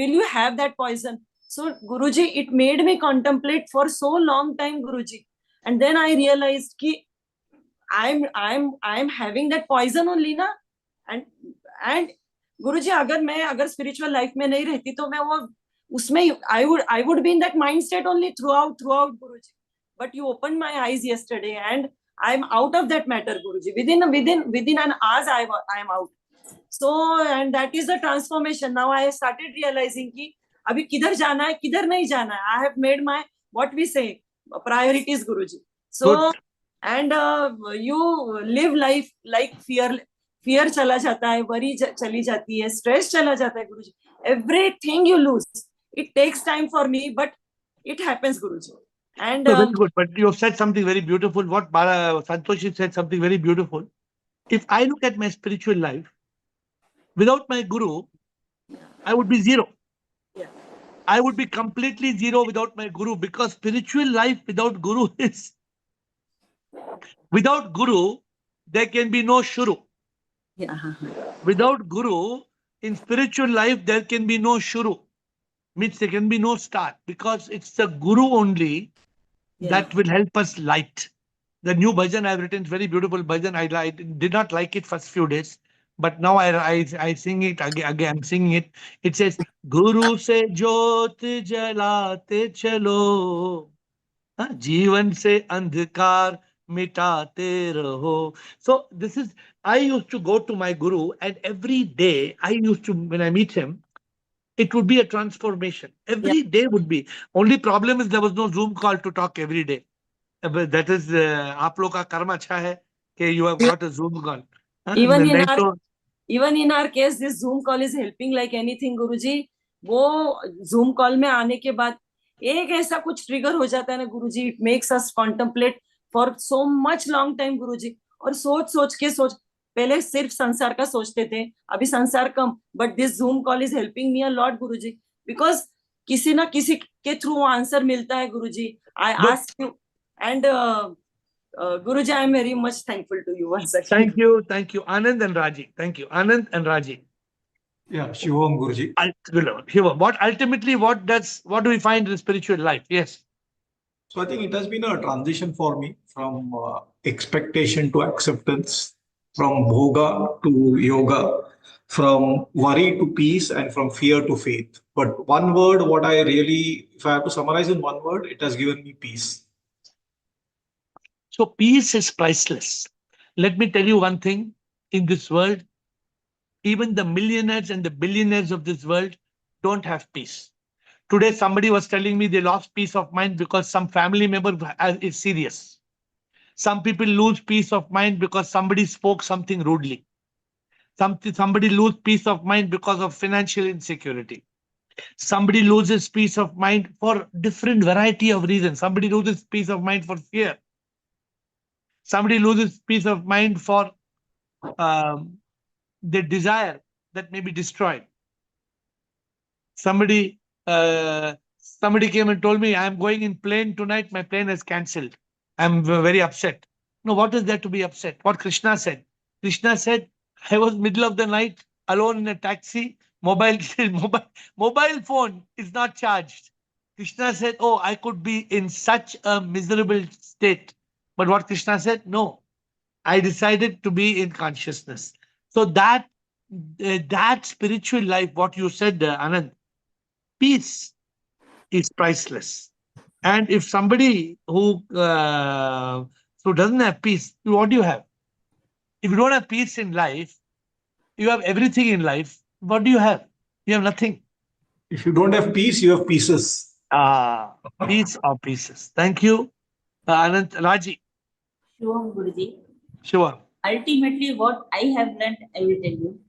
you have that poison? So Guruji, it made me contemplate for so long time, Guruji. And then I realized ki I'm having that poison only na. And Guruji, agar spiritual life में नहीं रहती तो मैं वो उसमें I would be in that mind state only throughout Guruji. But you opened my eyes yesterday and I'm out of that matter, Guruji. Within an hour I am out. So, and that is the transformation. Now I have started realizing कि अभी किधर जाना है, किधर नहीं जाना है. I have made my, what we say, priorities, Guruji. So, and you live life like fear चला जाता है, worry चली जाती है, stress चला जाता है, Guruji. Everything you lose. It takes time for me, but it happens, Guruji. And very good. But you have said something very beautiful. What Santoshi said something very beautiful. If I look at my spiritual life, without my guru, I would be zero. Yeah. I would be completely zero without my guru, because spiritual life without guru is, without guru, there can be no shuru. Yeah. Without guru, in spiritual life, there can be no shuru. Means there can be no start, because it's the guru only that will help us light. The new bhajan I've written is very beautiful bhajan. I did not like it first few days, but now I sing it again. I'm singing it. It says, Guru se jyot jalate chalo, जीवन से अंधकार मिटाते रहो. So this is, I used to go to my guru, and every day I used to, when I meet him, it would be a transformation. Every day would be. Only problem is there was no Zoom call to talk every day. But that is, आप लोग का कर्म अच्छा है कि you have got a Zoom call. Even in our case, this Zoom call is helping like anything, Guruji. वो Zoom call में आने के बाद एक ऐसा कुछ ट्रिगर हो जाता है ना, Guruji. It makes us contemplate for so much long time, Guruji. और सोच पहले सिर्फ संसार का सोचते थे, अभी संसार कम, but this Zoom call is helping me a lot Guruji, because किसी ना किसी के थ्रू आंसर मिलता है गुरुजी. I ask you and Guruji, I am very much thankful to you once again. Thank you. Anand and Raji. Thank you. Anand and Raji. Yeah, Shivam Guruji. Shivam, what do we find in the spiritual life? Yes. So I think it has been a transition for me from expectation to acceptance, from bhoga to yoga, from worry to peace, and from fear to faith. But one word, what I really, if I have to summarize in one word, it has given me peace. So peace is priceless. Let me tell you one thing. In this world, even the millionaires and the billionaires of this world don't have peace. Today, somebody was telling me they lost peace of mind because some family member is serious. Some people lose peace of mind because somebody spoke something rudely. Somebody lose peace of mind because of financial insecurity. Somebody loses peace of mind for different variety of reasons. Somebody loses peace of mind for fear. Somebody loses peace of mind for their desire that may be destroyed. Somebody came and told me, I'm going in plane tonight, my plane is cancelled. I'm very upset. No, what is there to be upset? What Krishna said. Krishna said, I was middle of the night, alone in a taxi, mobile phone is not charged. Krishna said, oh, I could be in such a miserable state. But what Krishna said, no, I decided to be in consciousness. So that spiritual life, what you said, Anand, peace is priceless. And if somebody who doesn't have peace, what do you have? If you don't have peace in life, you have everything in life. What do you have? You have nothing. If you don't have peace, you have pieces. Peace or pieces. Thank you. Anand, Raji. Shivam Guruji. Sure. Ultimately, what I have learned, I will tell you.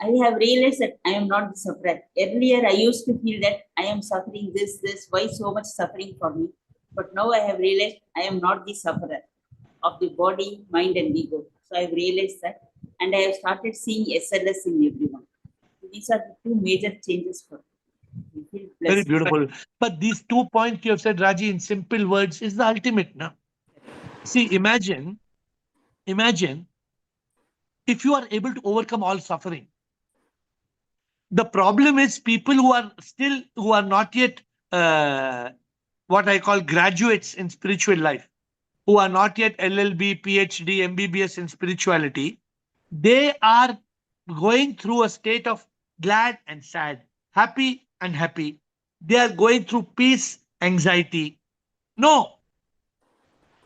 I have realized that I am not the sufferer. Earlier, I used to feel that I am suffering this, why so much suffering for me? But now I have realized I am not the sufferer of the body, mind, and ego. So I have realized that, and I have started seeing SLS in everyone. These are the two major changes for me. I feel blessed. Very beautiful. But these 2 points you have said, Raji, in simple words, is the ultimate now. See, imagine if you are able to overcome all suffering. The problem is people who are not yet what I call graduates in spiritual life, who are not yet LLB, PhD, MBBS in spirituality. They are going through a state of glad and sad, happy and happy. They are going through peace, anxiety. No,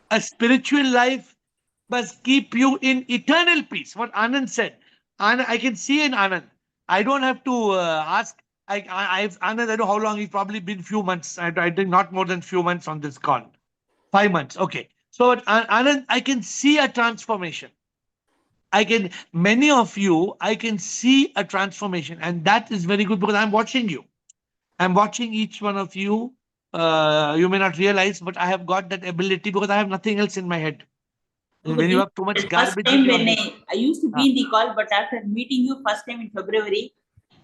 a spiritual life must keep you in eternal peace. What Anand said. Anand, I can see in Anand. I don't have to ask. Anand, I don't know how long. He's probably been few months. I think not more than few months on this call. 5 months. Okay. So Anand, I can see a transformation. Many of you, I can see a transformation, and that is very good because I'm watching you. I'm watching each one of you. You may not realize, but I have got that ability because I have nothing else in my head. When you have too much garbage in your head. I used to be in the call, but after meeting you first time in February,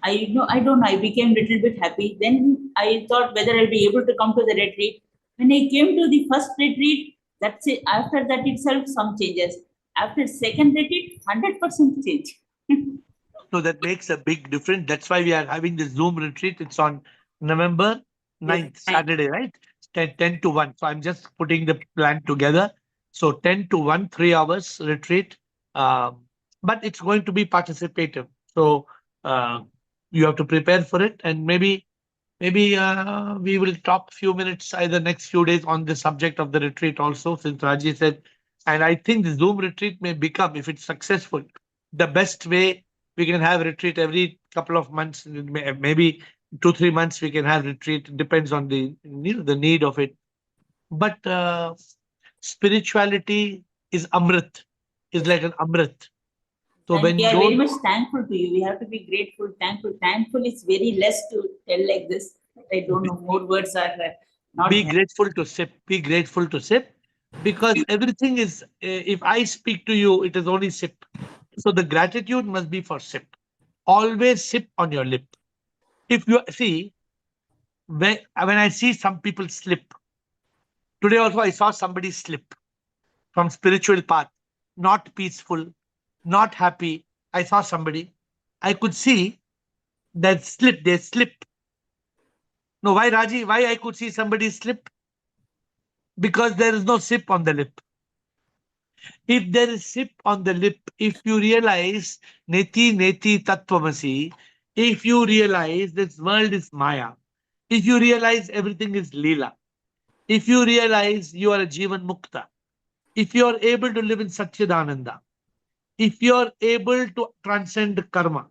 I don't know, I became a little bit happy. Then I thought whether I'll be able to come to the retreat. When I came to the first retreat, that's it. After that itself, some changes. After second retreat, 100% change. So that makes a big difference. That's why we are having this Zoom retreat. It's on November 9th, Saturday, right? 10 to 1. So I'm just putting the plan together. So 10 to 1, 3 hours retreat. But it's going to be participative. So you have to prepare for it. And maybe we will talk few minutes either next few days on the subject of the retreat also, since Raji said. And I think the Zoom retreat may become, if it's successful, the best way. We can have retreat every couple of months, maybe 2-3 months we can have retreat. It depends on the need of it. But spirituality is Amrit, is like an Amrit. So and when we are very much thankful to you. We have to be grateful, thankful. Thankful is very less to tell like this. I don't know, more words are not. Be grateful to sip. Be grateful to sip, because everything is. If I speak to you, it is only sip. So the gratitude must be for sip. Always sip on your lip. If you see, when I see some people slip, today also I saw somebody slip from spiritual path, not peaceful, not happy. I saw somebody. I could see that slip. They slip. No, why Raji? Why I could see somebody slip? Because there is no sip on the lip. If there is sip on the lip, if you realize neti neti tattvamasi, if you realize this world is maya, if you realize everything is lila, if you realize you are a jivan mukta, if you are able to live in satchidananda, if you are able to transcend karma,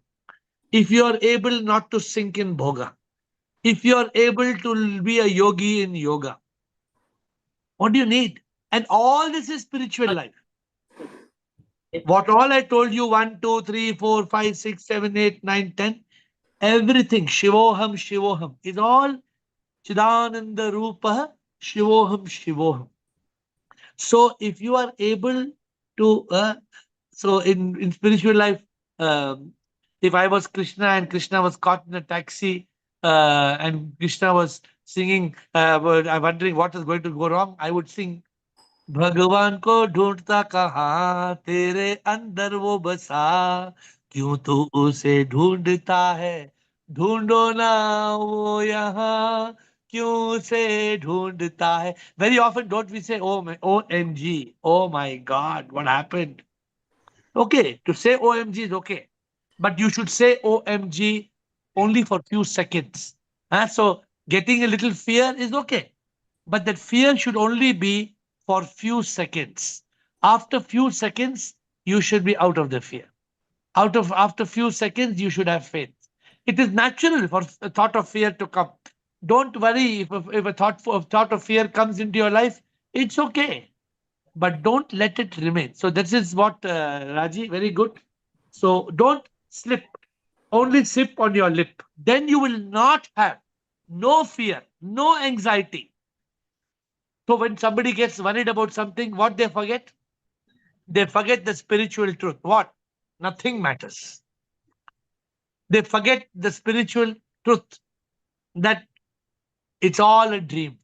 if you are able not to sink in bhoga, if you are able to be a yogi in yoga, what do you need? And all this is spiritual life. What all I told you, 1, 2, 3, 4, 5, 6, 7, 8, 9, 10, everything, Shivoham, is all Chidananda Rupa, Shivoham, Shivoham. So if you are able to, so in spiritual life, if I was Krishna and Krishna was caught in a taxi and Krishna was singing, I'm wondering what is going to go wrong, I would sing, भगवान को ढूंढता कहाँ तेरे अंदर वो बसा क्यों तू उसे ढूंढता है ढूंढो ना वो यहाँ क्यों उसे ढूंढता है. Very often don't we say oh my OMG, oh my God, what happened? Okay, to say OMG is okay, but you should say OMG only for few seconds. So getting a little fear is okay, but that fear should only be for few seconds. After few seconds, you should be out of the fear. After few seconds, you should have faith. It is natural for a thought of fear to come. Don't worry if a thought of fear comes into your life. It's okay, but don't let it remain. So this is what Raji, very good. So don't slip. Only sip on your lip. Then you will not have no fear, no anxiety. So when somebody gets worried about something, what they forget? They forget the spiritual truth. What? Nothing matters. They forget the spiritual truth that it's all a dream.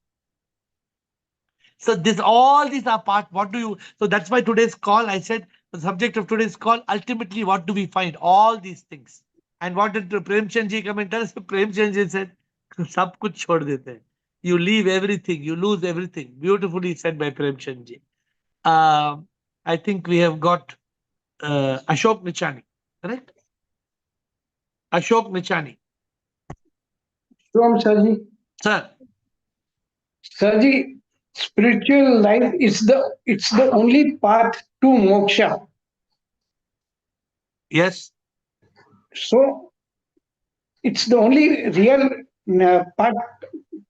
So all these are part. What do you? So that's why today's call, I said, the subject of today's call, ultimately, what do we find? All these things. And what did Premchand ji come and tell us? Premchand ji said, "Sab kuch chhod dete hain. You leave everything, you lose everything." Beautifully said by Premchand ji. I think we have got Ashok Nichani, correct? Ashok Nichani. Sure, Sarji. Sir. Sarji, spiritual life is the only path to moksha. Yes. So it's the only real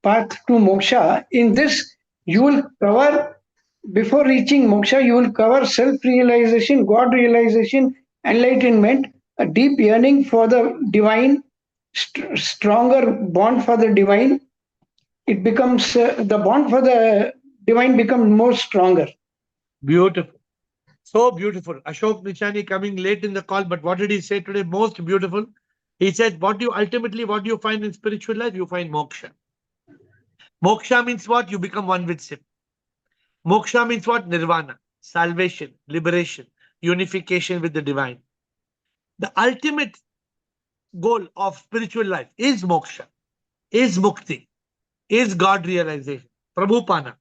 path to moksha. In this, you will cover, before reaching moksha, you will cover self-realization, God realization, enlightenment, a deep yearning for the divine, stronger bond for the divine. It becomes, the bond for the divine becomes more stronger. Beautiful. So beautiful. Ashok Nichani coming late in the call, but what did he say today? Most beautiful. He said, what do you find in spiritual life? You find moksha. Moksha means what? You become one with Shiv. Moksha means what? Nirvana, salvation, liberation, unification with the divine. The ultimate goal of spiritual life is moksha, is mukti, is God realization. Prabhupana.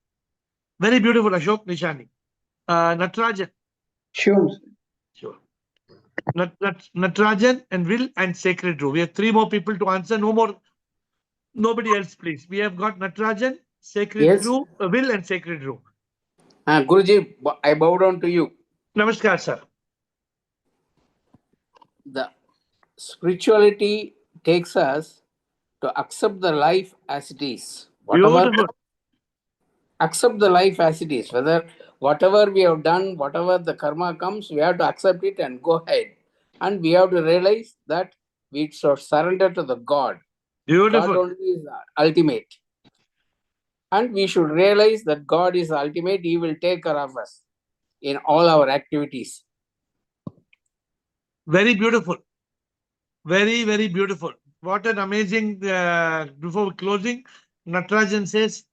Very beautiful, Ashok Nishani. Natarajan. Sure. Natarajan and Will and Sacred Drew. We have 3 more people to answer. No more. Nobody else, please. We have got Natarajan, Sacred Drew, Will and Sacred Drew. Guruji, I bow down to you. Namaskar, sir. The spirituality takes us to accept the life as it is. Beautiful. Accept the life as it is. Whatever we have done, whatever the karma comes, we have to accept it and go ahead. And we have to realize that we should surrender to the God. Beautiful. God only is ultimate. And we should realize that God is ultimate. He will take care of us in all our activities. Very beautiful. Very, very beautiful. What an amazing, before closing, Natarajan says,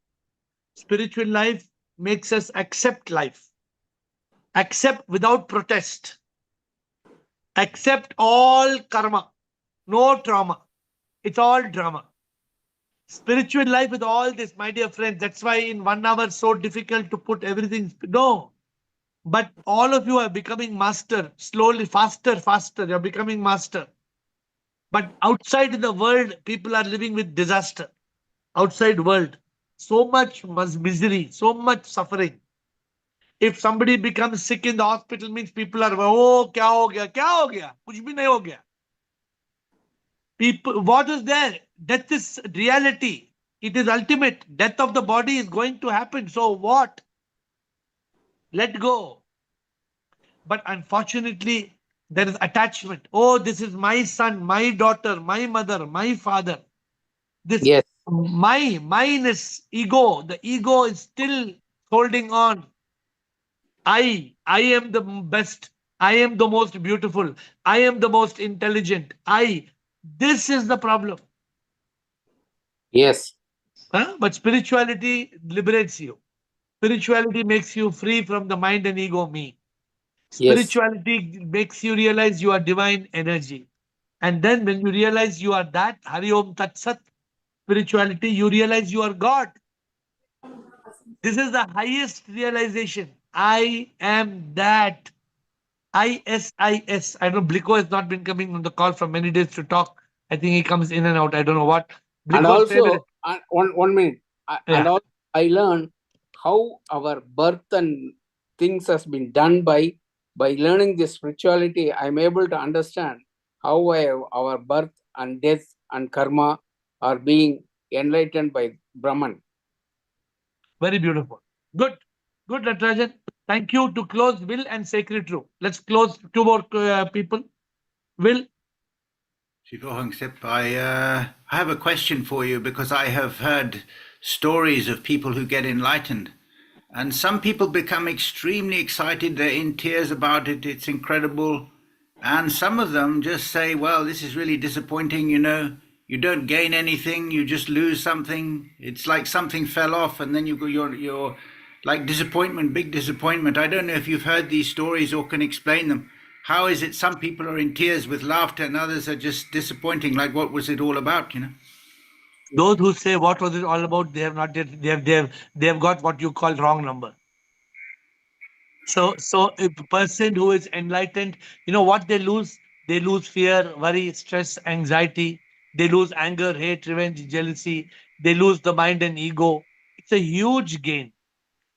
spiritual life makes us accept life. Accept without protest. Accept all karma. No trauma. It's all drama. Spiritual life with all this, my dear friends. That's why in 1 hour, so difficult to put everything. No. But all of you are becoming master. Slowly, faster, faster. You're becoming master. But outside in the world, people are living with disaster. Outside world, so much misery, so much suffering. If somebody becomes sick in the hospital, means people are, oh, kya ho gaya, kya ho gaya? Kuch bhi nahi ho gaya. People, what is there? Death is reality. It is ultimate. Death of the body is going to happen. So what? Let go. But unfortunately, there is attachment. Oh, this is my son, my daughter, my mother, my father. This Yes. minus ego. The ego is still holding on. I am the best. I am the most beautiful. I am the most intelligent. This is the problem. Yes. But spirituality liberates you. Spirituality makes you free from the mind and ego, me. Yes. Spirituality makes you realize you are divine energy. And then when you realize you are that, Hari Om Tat Sat, spirituality, you realize you are God. This is the highest realization. I am that. ISIS. I know Bliko has not been coming on the call for many days to talk. I think he comes in and out. I don't know what. And Bliko's favorite. also, one minute. And Yeah. also, I learned how our birth and things has been done by learning this spirituality. I'm able to understand how our birth and death and karma are being enlightened by Brahman. Very beautiful. Good. Good, Natarajan. Thank you. To close, Will and Sacred True. Let's close. Two more people. Will. Shivohang Sep, I have a question for you because I have heard stories of people who get enlightened. And some people become extremely excited. They're in tears about it. It's incredible. And some of them just say, well, this is really disappointing. You know, you don't gain anything. You just lose something. It's like something fell off and then you're like disappointment, big disappointment. I don't know if you've heard these stories or can explain them. How is it some people are in tears with laughter and others are just disappointing? Like, what was it all about, you know? Those who say what was it all about, they have not yet, they have got what you call wrong number. So a person who is enlightened, you know what they lose? They lose fear, worry, stress, anxiety. They lose anger, hate, revenge, jealousy. They lose the mind and ego. It's a huge gain.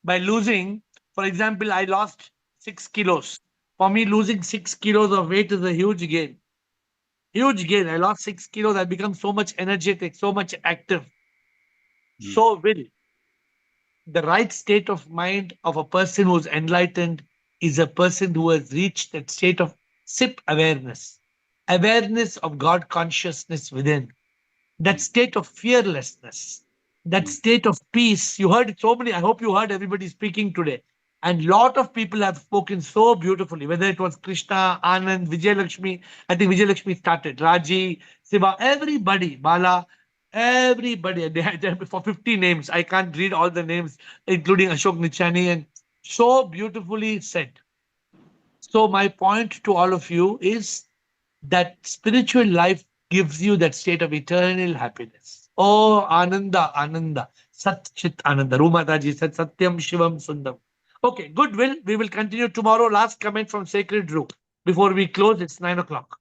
By losing, for example, I lost 6 kilos. For me, losing 6 kilos of weight is a huge gain. Huge gain. I lost 6 kilos. I become so much energetic, so much active. So will the right state of mind of a person who's enlightened is a person who has reached that state of SIP awareness of God consciousness within, that state of fearlessness, that state of peace. You heard so many. I hope you heard everybody speaking today. And lot of people have spoken so beautifully, whether it was Krishna, Anand, Vijay Lakshmi. I think Vijay Lakshmi started, Raji, Siva, everybody, Bala, everybody. They had for 50 names. I can't read all the names, including Ashok Nichani, and so beautifully said. So my point to all of you is that spiritual life gives you that state of eternal happiness. Oh, Ananda, Ananda, Sat Chit Ananda. Rumataji said Satyam Shivam Sundam. Okay, good, Will. We will continue tomorrow. Last comment from Sacred Drew. Before we close, it's 9 o'clock.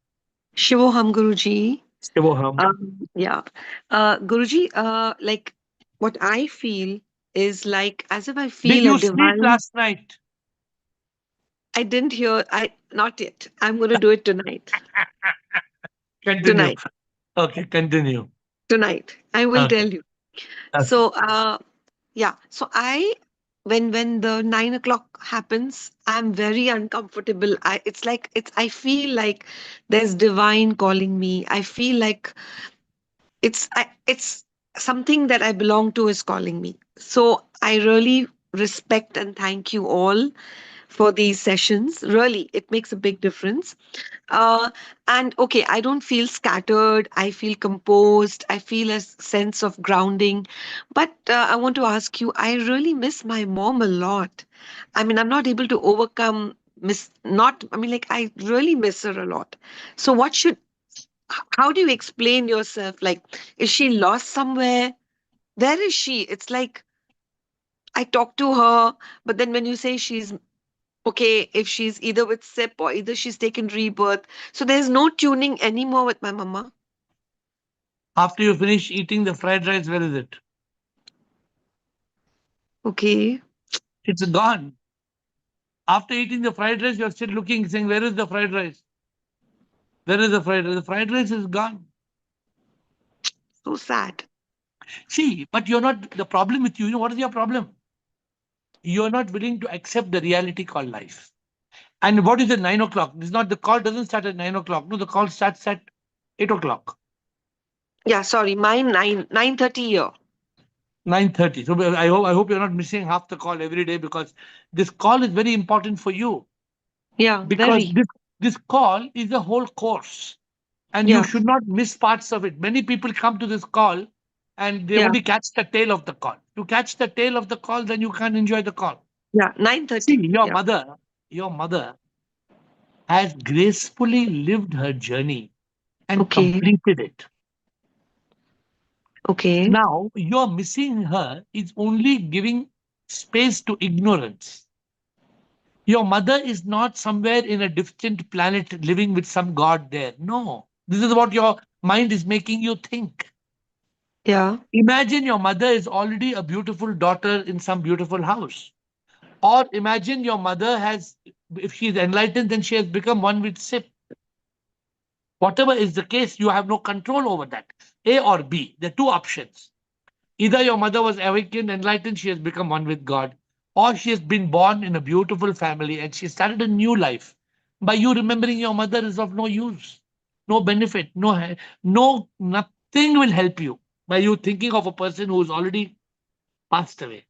Shivoham Guruji. Shivoham. Yeah. Guruji, like what I feel is like as if I Did feel you a sleep divine. last night? I didn't hear. Not yet. I'm going to do it tonight. Continue. Tonight. Okay, continue. Tonight. I will Okay. tell you. Okay. So, yeah. So when the 9 o'clock happens, I'm very uncomfortable. I feel like there's divine calling me. I feel like it's something that I belong to is calling me. So I really respect and thank you all for these sessions. Really, it makes a big difference. Uh, and okay, I don't feel scattered. I feel composed. I feel a sense of grounding. But I want to ask you, I really miss my mom a lot. I mean, I'm not able to overcome miss not I mean, like, I really miss her a lot. So what should how do you explain yourself? Like, is she lost somewhere? Where is she? It's like I talk to her, but then when you say she's okay, if she's either with SIP or either she's taken rebirth, so there's no tuning anymore with my mama. After you finish eating the fried rice, where is it? Okay. It's gone. After eating the fried rice, you're still looking, saying, where is the fried rice? Where is the fried rice? The fried rice is gone. So sad. See, but you're not, the problem with you, what is your problem? You're not willing to accept the reality called life. And what is at 9 o'clock? It's not, the call doesn't start at 9 o'clock. No, the call starts at 8 o'clock. Yeah, sorry, mine 9:30 here. 9:30. So I hope you're not missing half the call every day, because this call is very important for you. Yeah, Because very. this call is a whole course, and you Yeah. should not miss parts of it. Many people come to this call and they Yeah. only catch the tail of the call. To catch the tail of the call, then you can't enjoy the call. Yeah, See, 9:30. your mother has gracefully lived her journey and Okay. completed it. Okay. Now, you're missing her is only giving space to ignorance. Your mother is not somewhere in a distant planet living with some god there. No, this is what your mind is making you think. Yeah. Imagine your mother is already a beautiful daughter in some beautiful house. Or imagine your mother has, if she is enlightened, then she has become one with SIP. Whatever is the case, you have no control over that. A or B, there are two options. Either your mother was awakened, enlightened, she has become one with God, or she has been born in a beautiful family and she started a new life. By you remembering your mother is of no use, no benefit, nothing will help you by you thinking of a person who's already passed away.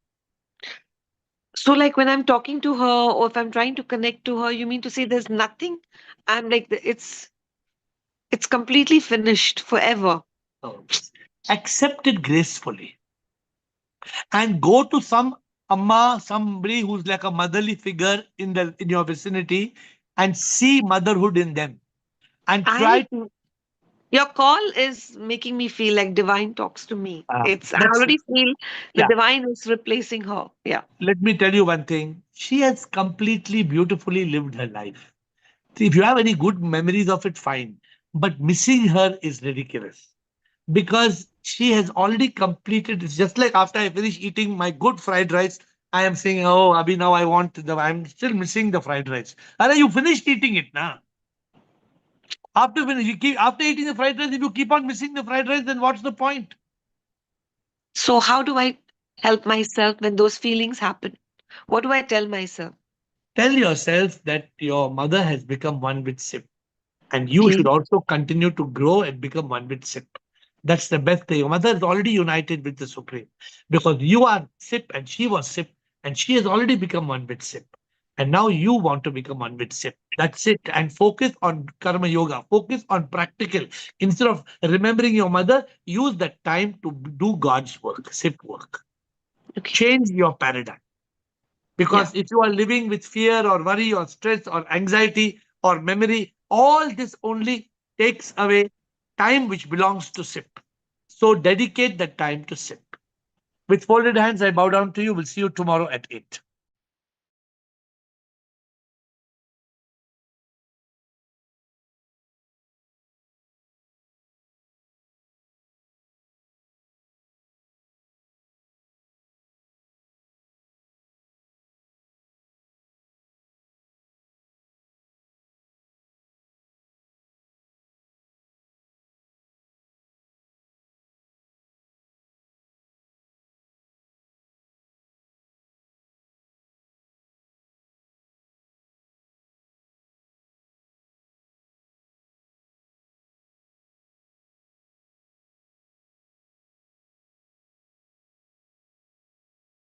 So, like, when I'm talking to her or if I'm trying to connect to her, you mean to say there's nothing? I'm like, it's completely finished forever. So, accept it gracefully and go to some amma, somebody who's like a motherly figure in your vicinity, and see motherhood in them, and try to. Your call is making me feel like divine talks to me. I That's already feel the yeah. divine is replacing her. Yeah. Let me tell you one thing. She has completely beautifully lived her life. See, if you have any good memories of it, fine. But missing her is ridiculous, because she has already completed. It's just like after I finish eating my good fried rice, I am saying, "Oh, Abhi, now I want I'm still missing the fried rice." Are you finished eating it now? After eating the fried rice, if you keep on missing the fried rice, then what's the point? So, how do I help myself when those feelings happen? What do I tell myself? Tell yourself that your mother has become one with SIP, and you Okay. should also continue to grow and become one with SIP. That's the best thing. Your mother is already united with the Supreme, because you are SIP and she was SIP, and she has already become one with SIP. And now you want to become one with SIP. That's it. And focus on karma yoga. Focus on practical. Instead of remembering your mother, use that time to do God's work, SIP work. Okay. Change your paradigm. Because if you are living with fear or worry or stress or anxiety or memory, all this only takes away time which belongs to SIP. So dedicate that time to SIP. With folded hands, I bow down to you. We'll see you tomorrow at 8.